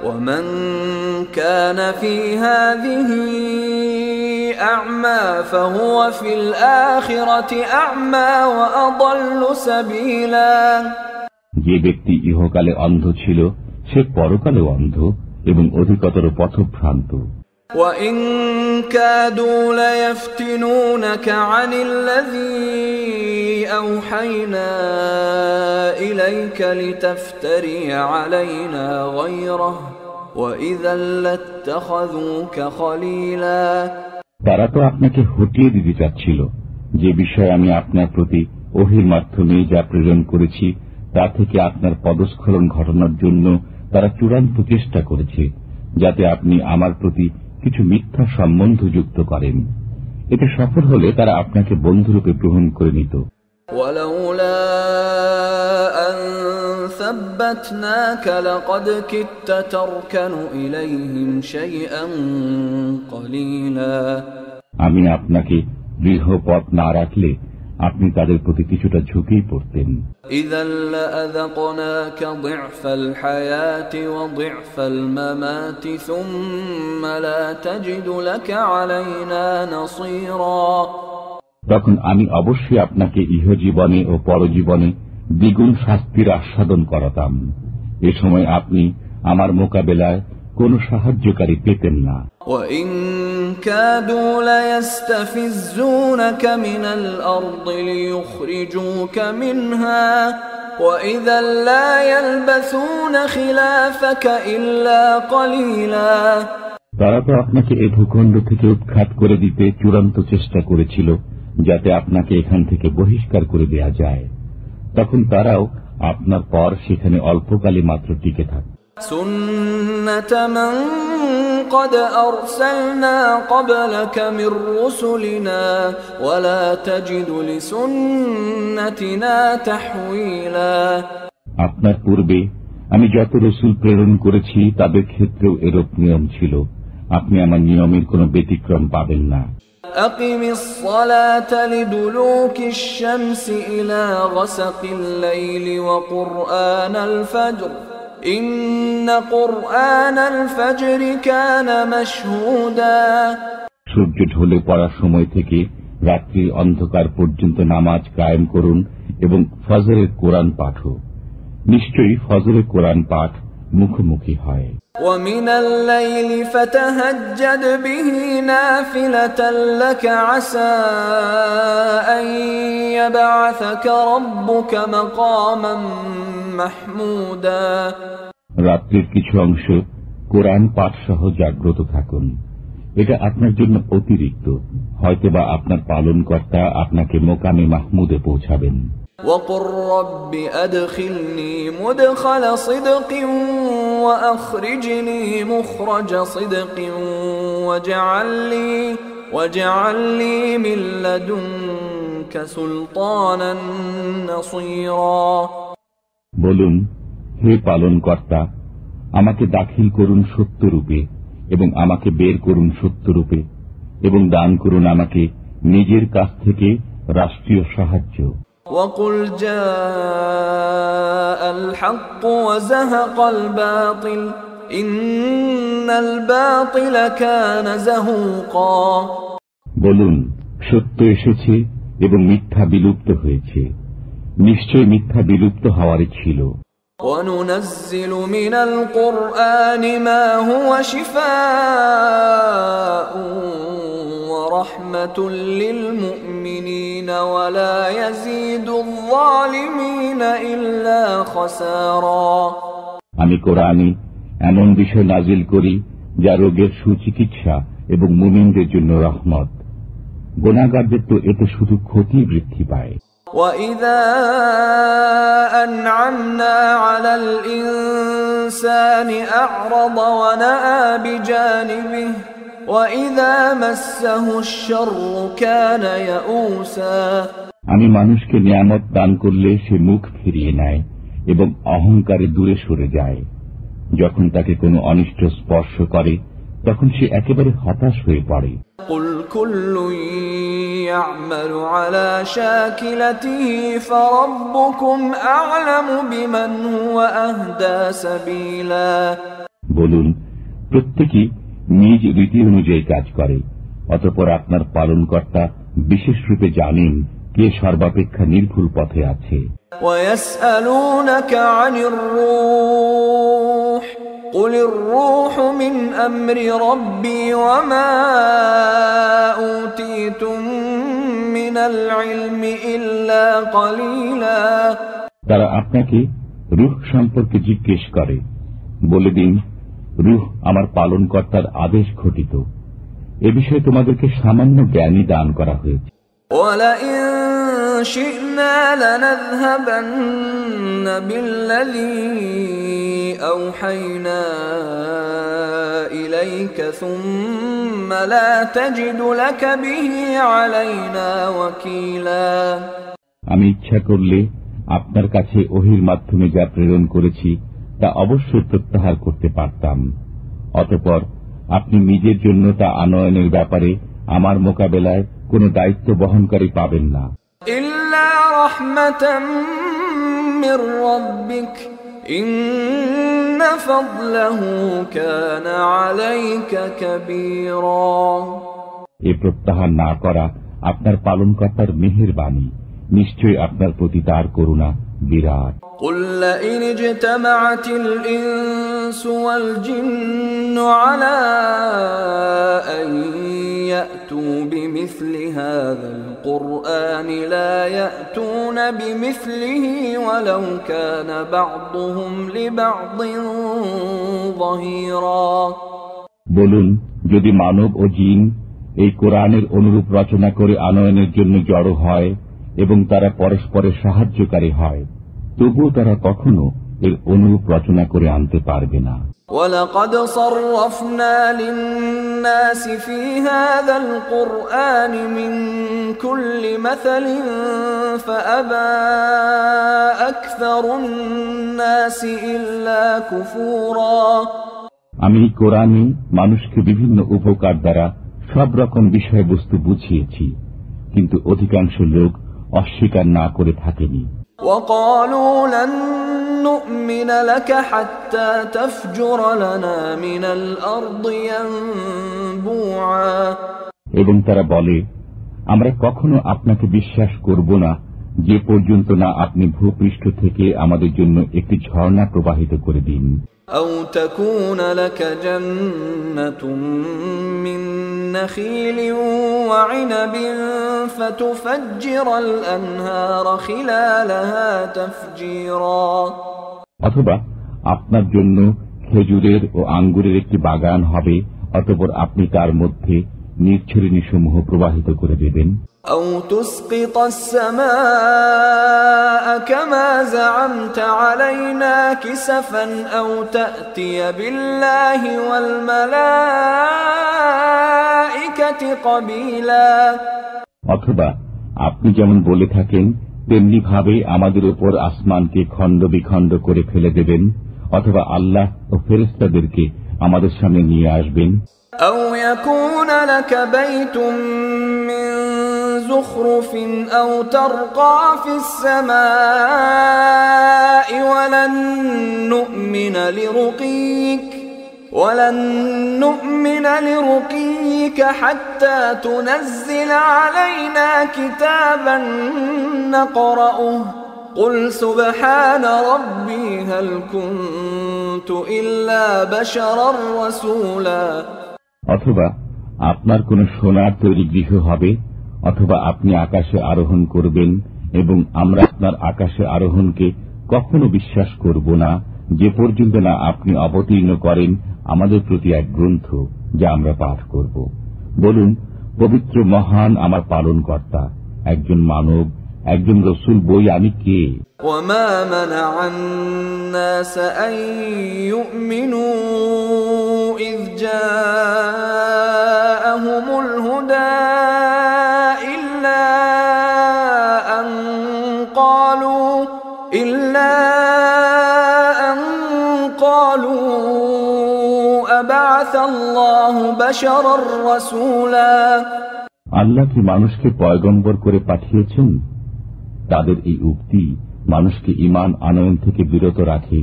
ومن كان في هذه أعمى فهو في الآخرة أعمى وأضل سبيلا যে ব্যক্তি ইহকালে অন্ধ ছিল সে পরকালে অন্ধ এবং অধিকতর পথভ্রান্ত। وَإِن كَادُوا لَيَفْتِنُونَكَ عَنِ الَّذِي أَوْحَيْنَا إِلَيْكَ لِتَفْتَرِيَ عَلَيْنَا غَيْرَهُ وَإِذًا لَاتَّخَذُوكَ خَلِيلًا তারা তো আপনাকে হটিয়ে দিতে চাচ্ছিল যে বিষয়ে আমি আপনার প্রতি ওহীর মাধ্যমে যা প্রেরণ করেছি তা থেকে আপনার পদস্খলন ঘটানোর জন্য তারা চূড়ান্ত চেষ্টা করেছে, যাতে আপনি আমার প্রতি কিছু মিথ্যা সম্বন্ধ যুক্ত করেন। এতে সফল হলে তারা আপনাকে বন্ধুরূপে গ্রহণ করে নিত। وَلَوْلَا أَن ثَبَّتْنَاكَ لَقَدْ كِدتَّ تَرْكَنُ إِلَيْهِمْ شَيْئًا قَلِيلًا আমি আপনাকে দৃঢ় পথ না রাখলে আপনি তাদের প্রতি কিছুটা ঝুঁকেই পড়তেন। إِذًا لَأَذَقْنَاكَ ضِعْفَ الْحَيَاةِ وَضِعْفَ الْمَمَاتِ ثُمَّ لَا تَجِدُ لَكَ عَلَيْنَا نَصِيرًا তখন আমি অবশ্যই আপনাকে ইহজীবনে ও পরজীবনে দ্বিগুণ শাস্তির আস্বাদন করাতাম। এ সময় আপনি আমার মোকাবেলায় কোন সাহায্যকারী পেতেন না। وَإِن كَادُوا لَيَسْتَفِزُّونَكَ مِنَ الْأَرْضِ لِيُخْرِجُوكَ مِنْهَا وَإِذًا لَّا يَلْبَثُونَ خِلَافَكَ إِلَّا قَلِيلًا তারা তো আপনাকে এই ভূখণ্ড থেকে উৎখাত করে দিতে চূড়ান্ত চেষ্টা করেছিল, যাতে আপনাকে এখান থেকে বহিষ্কার করে দেয়া যায়। তখন তারাও আপনার পর সেখানে অল্পকালে মাত্র টিকে থাকে। سُنَّةَ مَن قَدْ أَرْسَلْنَا قَبْلَكَ مِن رُّسُلِنَا وَلَا تَجِدُ لِسُنَّتِنَا تَحْوِيلًا আপনার পূর্বে আমি যত রাসূল প্রেরণ করেছি তাদের ক্ষেত্রেও এরূপ নিয়ম ছিল, আপনি আমার নিয়মের কোনো ব্যতিক্রম পাবেন না। أقم الصلاة لدلوك الشمس إلى غسق الليل وقرآن الفجر إن قرآن الفجر كان مشهودا সূর্য ঢলে পড়ার সময় থেকে রাত্রির অন্ধকার পর্যন্ত নামাজ কায়েম করুন এবং ফজরের কোরআন পাঠও। নিশ্চয়ই ফজরের কোরআন পাঠ মুখোমুখি হয়। وَمِنَ اللَّيْلِ فَتَهَجَّدْ بِهِ نَافِلَةً لَكَ عَسَىٰ أَن يَبْعَثَكَ رَبُّكَ مَقَامًا مَحْمُودًا। রাত্রির কিছু অংশ কোরআন পাঠ সহ জাগ্রত থাকুন। এটা আপনার জন্য অতিরিক্ত, হয়তোবা আপনার পালনকর্তা আপনাকে মোকামে মাহমুদে পৌঁছাবেন। وَقُلْ رَبِّ أَدْخِلْنِي مُدْخَلَ صِدْقٍ وَأَخْرِجْنِي مُخْرَجَ صِدْقٍ وَاجْعَلْ لِي مِن لَّدُنكَ سُلْطَانًا نَّصِيرًا। বলুন, হে পালনকর্তা, আমাকে দাখিল করুন সত্যরূপে এবং আমাকে বের করুন সত্যরূপে এবং দান করুন আমাকে নিজের কাছ থেকে রাষ্ট্রীয় সাহায্য। وَقُلْ جَاءَ الْحَقُّ وَزَهَقَ الْبَاطِلُ إِنَّ الْبَاطِلَ كَانَ زَهُوقًا। বলুন, সত্য এসেছে এবং মিথ্যা বিলুপ্ত হয়েছে। নিশ্চয় মিথ্যা বিলুপ্ত হওয়ারই ছিল। وَنُنَزِّلُ مِنَ الْقُرْآنِ مَا هُوَ شِفَاءٌ وَرَحْمَةٌ لِّلْمُؤْمِنِينَ وَلَا يَزِيدُ الظَّالِمِينَ إِلَّا خَسَارًا। আমি কোরআনে এমন বিষয় নাজিল করি যা রোগের সুচিকিৎসা এবং মুমিনদের জন্য রহমত। গুনাহগারদের তো এতে শুধু ক্ষতি বৃদ্ধি পায়। وَإِذَا أَنْعَمْنَا عَلَى الْإِنسَانِ أَعْرَضَ وَنَأَىٰ بِجَانِبِهِ وَإِذَا مَسَّهُ الشَّرُّ كَانَ يَئُوسًا। আমি মানুষকে নিয়ামত দান করলে সে মুখ ফিরিয়ে নেয় এবং অহংকারে দূরে সরে যায়। যখন তাকে কোনো অনিষ্ট স্পর্শ করে তখন সে একেবারে হতাশ হয়ে পড়ে। قُلْ كُلٌّ يَعْمَلُ عَلَى شَاكِلَتِهِ فَرَبُّكُمْ أَعْلَمُ بِمَنْ هُوَ أَهْدَىٰ سَبِيلًا। বলুন, প্রত্যেকেই নিজ রীতি অনুযায়ী কাজ করে, অতঃপর আপনার পালনকর্তা বিশেষ রূপে জানেন কে সর্বাপেক্ষা নির্ভুল পথে আছে। وَيَسْأَلُونَكَ عَنِ الرُّوحِ قُلِ الرُّوحُ مِنْ أَمْرِ رَبِّي وَمَا أُوتِيتُم مِّنَ الْعِلْمِ إِلَّا قَلِيلًا। তারা আপনাকে রূহ সম্পর্কে জিজ্ঞেস করে। বলে দিন, রূহ আমার পালনকর্তার আদেশ ঘটিত। এ বিষয়ে তোমাদেরকে সামান্য জ্ঞানই দান করা হয়েছে। وَلَئِن شِئْنَا لَنَذْهَبَنَّ بِالَّذِي أَوْحَيْنَا إِلَيْكَ ثُمَّ لَا تَجِدُ لَكَ بِهِ عَلَيْنَا وَكِيلًا। আমি ইচ্ছা করলে আপনার কাছে ওহীর মাধ্যমে যা প্রেরণ করেছি তা অবশ্যই প্রত্যাহার করতে পারতাম। অতঃপর আপনি নিজের জন্য তা আনয়নের ব্যাপারে আমার মোকাবেলায় কোনো দায়িত্ব বহনকারী পাবেন না। ইল্লা রাহমাতাম মির রাব্বিক ইন্না ফাদলাহু কানা আলাইকা কাবীরা। এ প্রত্যাহার না করা আপনার পালনকর্তার মেহেরবানি, নিশ্চয়ই আপনার প্রতি তার করুণা বিরাট। قُلْ لَئِنِ اجْتَمَعَتِ الْإِنسُ وَالْجِنُّ عَلَىٰ أَن يَأْتُوا بِمِثْلِ هَٰذَا الْقُرْآنِ لَا يَأْتُونَ بِمِثْلِهِ وَلَوْ كَانَ بَعْضُهُمْ لِبَعْضٍ ظَهِيرًا। বলুন, যদি মানব ও জিন এই কোরআনের অনুরূপ রচনা করে আনয়নের জন্য জড়ো হয় এবং তারা পরস্পরের সাহায্যকারী হয়, তবুও তারা কখনো এর অনুরূপ রচনা করে আনতে পারবে না। وَلَقَدْ صَرَّفْنَا لِلنَّاسِ فِي هَذَا الْقُرْآنِ مِنْ كُلِّ مَثَلٍ فَأَبَىٰ أَكْثَرُ النَّاسِ إِلَّا كُفُورًا। আমি কোরআনে মানুষকে বিভিন্ন উপকার দ্বারা সব রকম বিষয়বস্তু বুঝিয়েছি, কিন্তু অধিকাংশ লোক অস্বীকার না করে থাকেনি। وَقَالُوا لَن نُّؤْمِنَ لَكَ حَتَّىٰ تَفْجُرَ لَنَا مِنَ الْأَرْضِ يَنبُوعًا। এবং তারা বলে, আমরা কখনো আপনাকে বিশ্বাস করব না যে পর্যন্ত না আপনি ভূপৃষ্ঠ থেকে আমাদের জন্য একটি ঝর্ণা প্রবাহিত করে দিন। أو تكون لك جنة من نخيل وعنب فتفجر الأنهار خلالها تفجيرا অথবা আপনার জন্য খেজুরের ও আঙ্গুরের একটি বাগান হবে, অতঃপর আপনি তার মধ্যে নির্ঝরিণীসমূহ প্রবাহিত করে দেবেন। أو تسقط السماء كما زعمت علينا كسفا أو تأتي بالله والملائكة قبيلا অথবা আপনি যেমন বলে থাকেন তেমনি ভাবে আমাদের উপর আসমানকে খণ্ড বিখণ্ড করে ফেলে দেবেন, অথবা আল্লাহ ও ফেরেশতাদেরকে আমাদের সামনে নিয়ে আসবেন। أو يكون لك بيت من زخرف أو ترقى في السماء ولن نؤمن لرقيك حتى تنزل علينا كتابا نقرأه قل سبحان ربي هل كنت إلا بشرا رسولا অথবা আপনার কোন সোনার তৈরি গৃহ হবে, অথবা আপনি আকাশে আরোহণ করবেন, এবং আমরা আপনার আকাশে আরোহণকে কখনো বিশ্বাস করব না যে পর্যন্ত না আপনি অবতীর্ণ করেন আমাদের প্রতি এক গ্রন্থ যা আমরা পাঠ করব। বলুন, পবিত্র মহান আমার পালনকর্তা, একজন মানব, একজন রসুল বই আমি কে? وما منع الناس أن يؤمنوا إذ جاءهم الهدى إلا أن قالوا أبعث الله بشرا رسولا আল্লাহ কি মানুষকে পয়গম্বর করে পাঠিয়েছেন? তাদের এই উক্তি মানুষকে ঈমান আনয়ন থেকে বিরত রাখে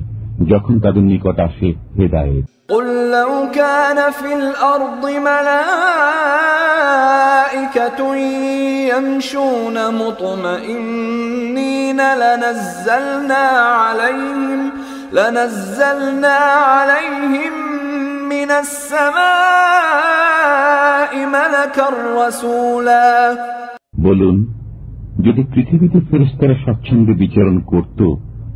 যখন তাদের নিকট আসে হেদায়েত। قل لو كان في الأرض ملائكة يمشون مطمئنين لنزلنا عليهم من السماء ملكا رسولا বলুন, যদি পৃথিবীতে ফেরেশতারা স্বচ্ছন্দে বিচরণ করত,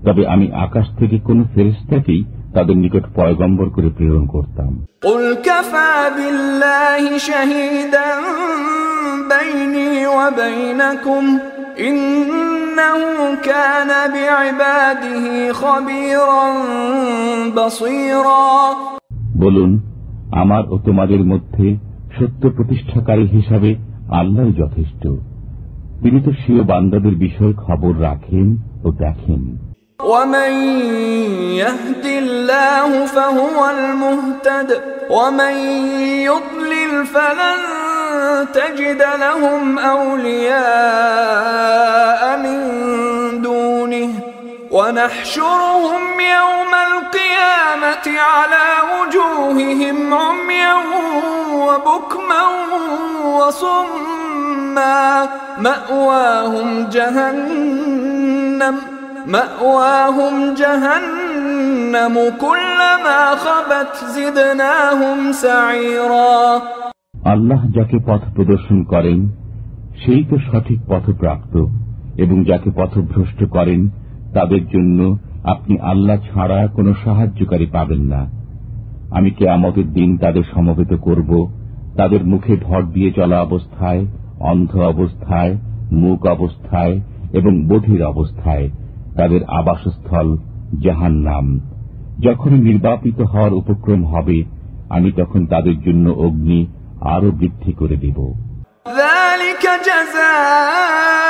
তবে আমি আকাশ থেকে কোন ফেরেশতাকেই তাদের নিকট পয়গম্বর করে প্রেরণ করতাম। قل كفى بالله شهيدا بيني وبينكم إنه كان بعباده خبيرا بصيرا বলুন, আমার ও তোমাদের মধ্যে সত্য প্রতিষ্ঠাকারী হিসাবে আল্লাহ যথেষ্ট। তিনি তো স্বীয় বান্দাদের বিষয়ে খবর রাখেন ও দেখেন। ومن يهد الله فهو المهتد ومن يضلل فلن تجد لهم أولياء من دونه ونحشرهم يوم القيامة على وجوههم عميا وبكما وصما مأواهم جهنم كلما خبت زدناهم سعيرا আল্লাহ যাকে পথ প্রদর্শন করেন সেই তো সঠিক পথপ্রাপ্ত, এবং যাকে পথভ্রষ্ট করেন তাদের জন্য আপনি আল্লাহ ছাড়া কোনো সাহায্যকারী পাবেন না। আমি কিয়ামতের দিন তাদের সমবেত করব, তাদের মুখে ভর দিয়ে চলা অবস্থায়, অন্ধ অবস্থায়, মূক অবস্থায় এবং বধির অবস্থায়। তাদের আবাসস্থল জাহান্নাম। যখন নির্বাপিত হওয়ার উপক্রম হবে, আমি তখন তাদের জন্য অগ্নি আরো বৃদ্ধি করে দেব। ذلك جزاؤهم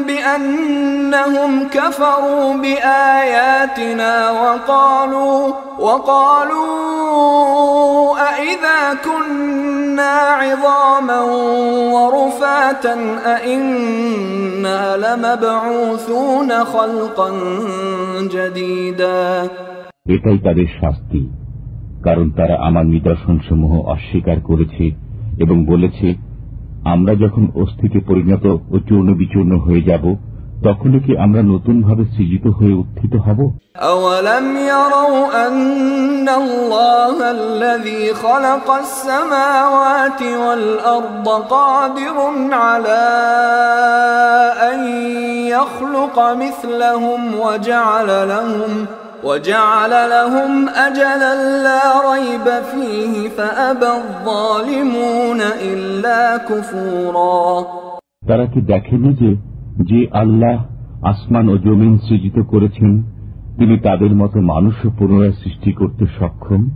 بأنهم كفروا بآياتنا وقالوا أإذا كنا عظاما ورفاتا أإنا لمبعوثون خلقا جديدا এটাই তাদের শাস্তি, কারণ তারা আমার নিদর্শনসমূহ অস্বীকার করেছে এবং বলেছে, আমরা যখন অস্থিতে পরিণত ও চূর্ণ বিচূর্ণ হয়ে যাব, তখনই কি আমরা নতুন ভাবে সৃজিত হয়ে উত্থিত হব? أَوَلَمْ يَرَوْا أَنَّ اللَّهَ الَّذِي خَلَقَ السَّمَاوَاتِ وَالْأَرْضَ قَادِرٌ عَلَى أَن يَخْلُقَ مِثْلَهُمْ وَجَعَلَ لَهُمْ أَجَلًا لَّا رَيْبَ فِيهِ فَأَبَى الظَّالِمُونَ إِلَّا كُفُورًا। তারা কি দেখেনি যে আল্লাহ আসমান ও জমিন সৃজিত করেছেন, তিনি তাদের মতো মানুষও পুনরায় সৃষ্টি করতে সক্ষম।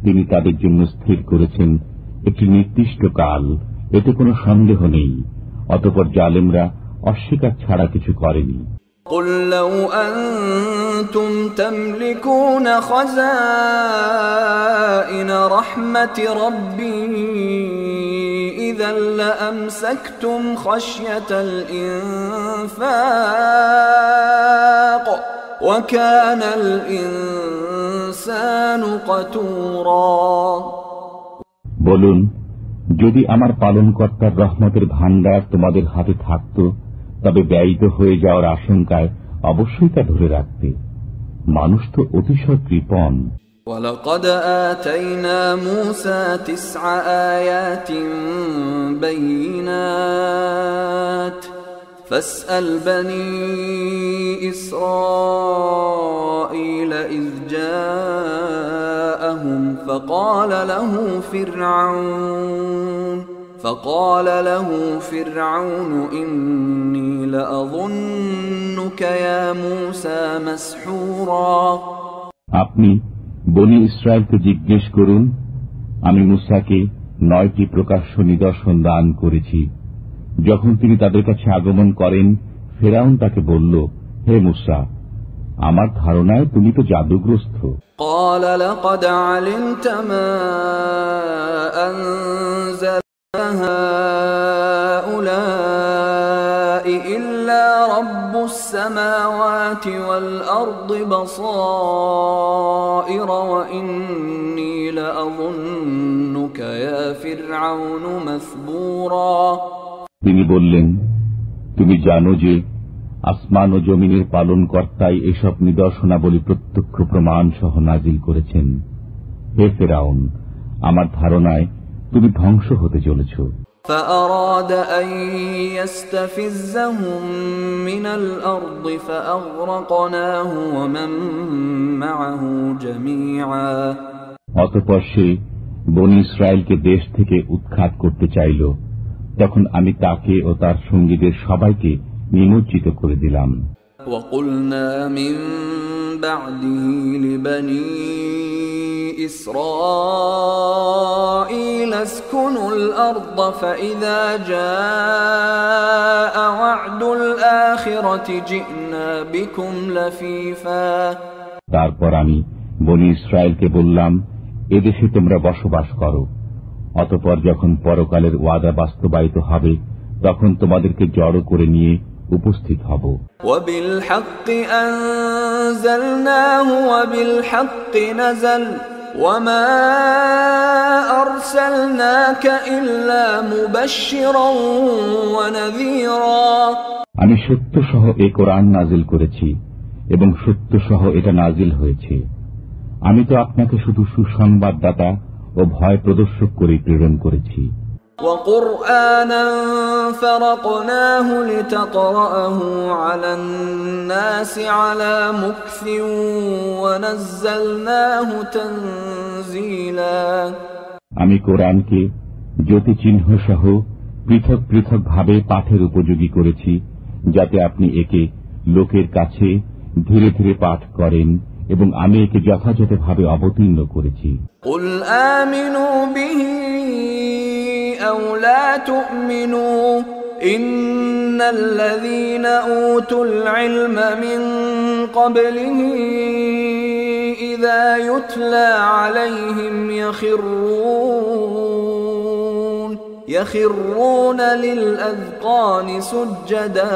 তিনি তাদের জন্য স্থির করেছেন একটি নির্দিষ্ট কাল, এতে কোনো সন্দেহ নেই। অতঃপর জালেমরা অস্বীকার ছাড়া কিছু করেনি। قُلْ لَوْ أَنْتُمْ تَمْلِكُونَ خَزَائِنَ رَحْمَةِ رَبِّي إِذًا لَأَمْسَكْتُمْ خَشْيَةَ الْإِنفَاقِ وَكَانَ الْإِنسَانُ قَتُورًا। বলুন, যদি আমার পালনকর্তার রহমতের ভান্ডার তোমাদের হাতে থাকত, তবে ব্যয়িত হয়ে যাওয়ার আশঙ্কায় অবশ্যই তা ধরে রাখতে। মানুষ তো অতিশয় কৃপণ। وَلَقَدْ آتَيْنَا مُوسَى 9 آيَاتٍ بَيِّنَاتٍ فَاسْأَلْ بَنِي إِسْرَائِيلَ إِذْ جَاءَهُمْ فقال له فرعون إني لأظنك يا موسى مسحورا। আপনি বনি ইসরায়েলকে জিজ্ঞেস করুন, আমি মুসাকে 9টি প্রকাশ্য নিদর্শন দান করেছি। যখন তিনি তাদের কাছে আগমন করেন, ফেরাউন তাকে বলল, হে মুসা, আমার ধারণায় তুমি তো জাদুগ্রস্ত। قال لقد علمت ما أنزل هؤلاء إلا رب السماوات والأرض بصائر وإني لأظنك يا فرعون مثبورا। তিনি বললেন, তুমি জানো যে আসমান ও জমিনের পালন কর্তাই এসব নিদর্শনাবলী প্রত্যক্ষ প্রমাণ সহ নাজিল করেছেন। হে ফেরাউন, আমার ধারণায় তুমি ধ্বংস হতে চলেছ। فأراد أن يستفزهم من الأرض فأغرقناه ومن معه جميعا। অতঃপর সে বনি ইসরায়েলকে দেশ থেকে উৎখাত করতে চাইল, তখন আমি তাকে ও তার সঙ্গীদের সবাইকে নিমজ্জিত করে দিলাম। وقلنا من بعده لبني إسرائيل اسكنوا الأرض فإذا جاء وعد الآخرة جئنا بكم لفيفا। তারপর আমি বনি ইসরায়েলকে বললাম, এদেশে তোমরা বসবাস করো। অতঃপর যখন পরকালের ওয়াদা বাস্তবায়িত হবে, তখন তোমাদেরকে জড়ো করে নিয়ে উপস্থিত হব। وبالحق أنزلناه وبالحق نزل وما أرسلناك إلا مبشرا ونذيرا। আমি সত্য সহ এই কোরআন নাজিল করেছি এবং সত্য সহ এটা নাজিল হয়েছে। আমি তো আপনাকে শুধু সুসংবাদদাতা ও ভয় প্রদর্শক করে প্রেরণ করেছি। وقرآنا فرقناه لتقرأه على الناس على مكث ونزلناه تنزيلا। আমি কোরআনকে জ্যোতিচিহ্ন সহ পৃথক পৃথক ভাবে পাঠের উপযোগী করেছি, যাতে আপনি একে লোকের কাছে ধীরে ধীরে পাঠ করেন, এবং আমি একে যথাযথভাবে অবতীর্ণ করেছি। قل آمنوا به أو لا تؤمنوا إن الذين أوتوا العلم من قبله إذا يتلى عليهم يخرون للأذقان سجدا।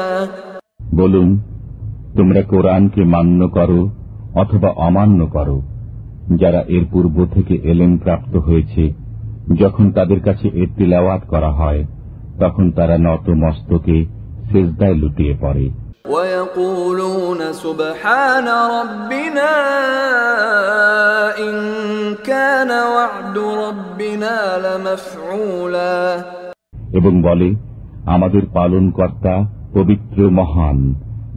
বলুন, তোমরা কোরআনকে মান্য করো অথবা অমান্য করো। যারা এর পূর্ব থেকে এলেম প্রাপ্ত হয়েছে, যখন তাদের কাছে এর তিলাওয়াত করা হয়, তখন তারা নত মস্তকে সিজদায় লুটিয়ে পড়ে। ويقولون سبحان ربنا إن كان وعد ربنا لمفعولا এবং বলে, আমাদের পালনকর্তা পবিত্র মহান,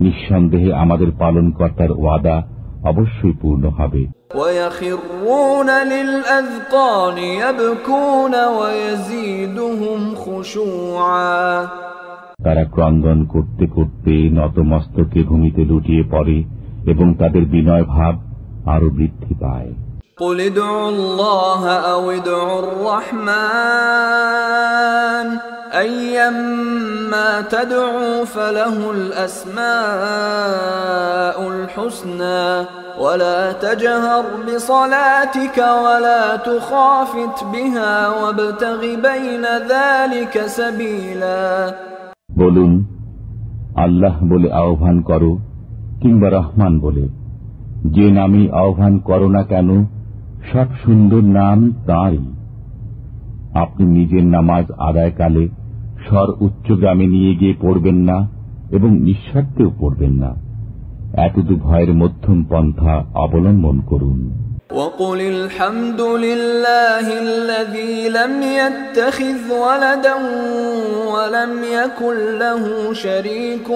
নিঃসন্দেহে আমাদের পালনকর্তার ওয়াদা অবশ্যই পূর্ণ হবে। ويخرون للأذقان يبكون ويزيدهم خشوعا তারা ক্রন্দন করতে করতে নতমস্তকে ভূমিতে লুটিয়ে পড়ে এবং তাদের বিনয় ভাব আরো বৃদ্ধি পায়। قل ادعوا الله أو ادعوا الرحمن أيما تدعوا فله الأسماء الحسنى ولا تجهر بصلاتك ولا تخافت بها وابتغ بين ذلك سبيلا বলুন, আল্লাহ বলে আহ্বান করো কিংবা রহমান বলে, যে নামে আহ্বান করো না কেন সব সুন্দর নাম তাঁরই। আপনি নিজের নামাজ আদায়কালে স্বর উচ্চগ্রামে নিয়ে গিয়ে পড়বেন না এবং নিঃস্বার্থেও পড়বেন না। এতদু ভয়ের মধ্যম পন্থা অবলম্বন করুন। وقل الحمد لله الذي لم يتخذ ولدا ولم يكن له شريك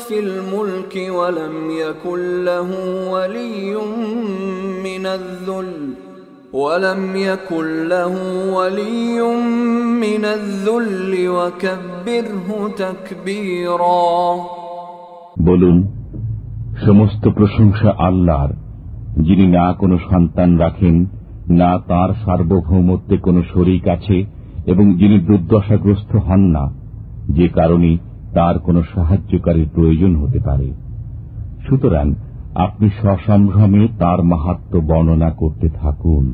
في الملك ولم يكن له ولي من الذل وكبره تكبيرا বলুন, সমস্ত প্রশংসা আল্লাহর, যিনি না কোনো সন্তান রাখেন, না তার সার্বভৌমত্বে কোনো শরীক আছে এবং যিনি দুর্দশাগ্রস্ত হন না, যে কারণে তার কোনো সাহায্যকারীর প্রয়োজন হতে পারে। সুতরাং আপনি সসম্ভ্রমে তার মাহাত্ম্য বর্ণনা করতে থাকুন।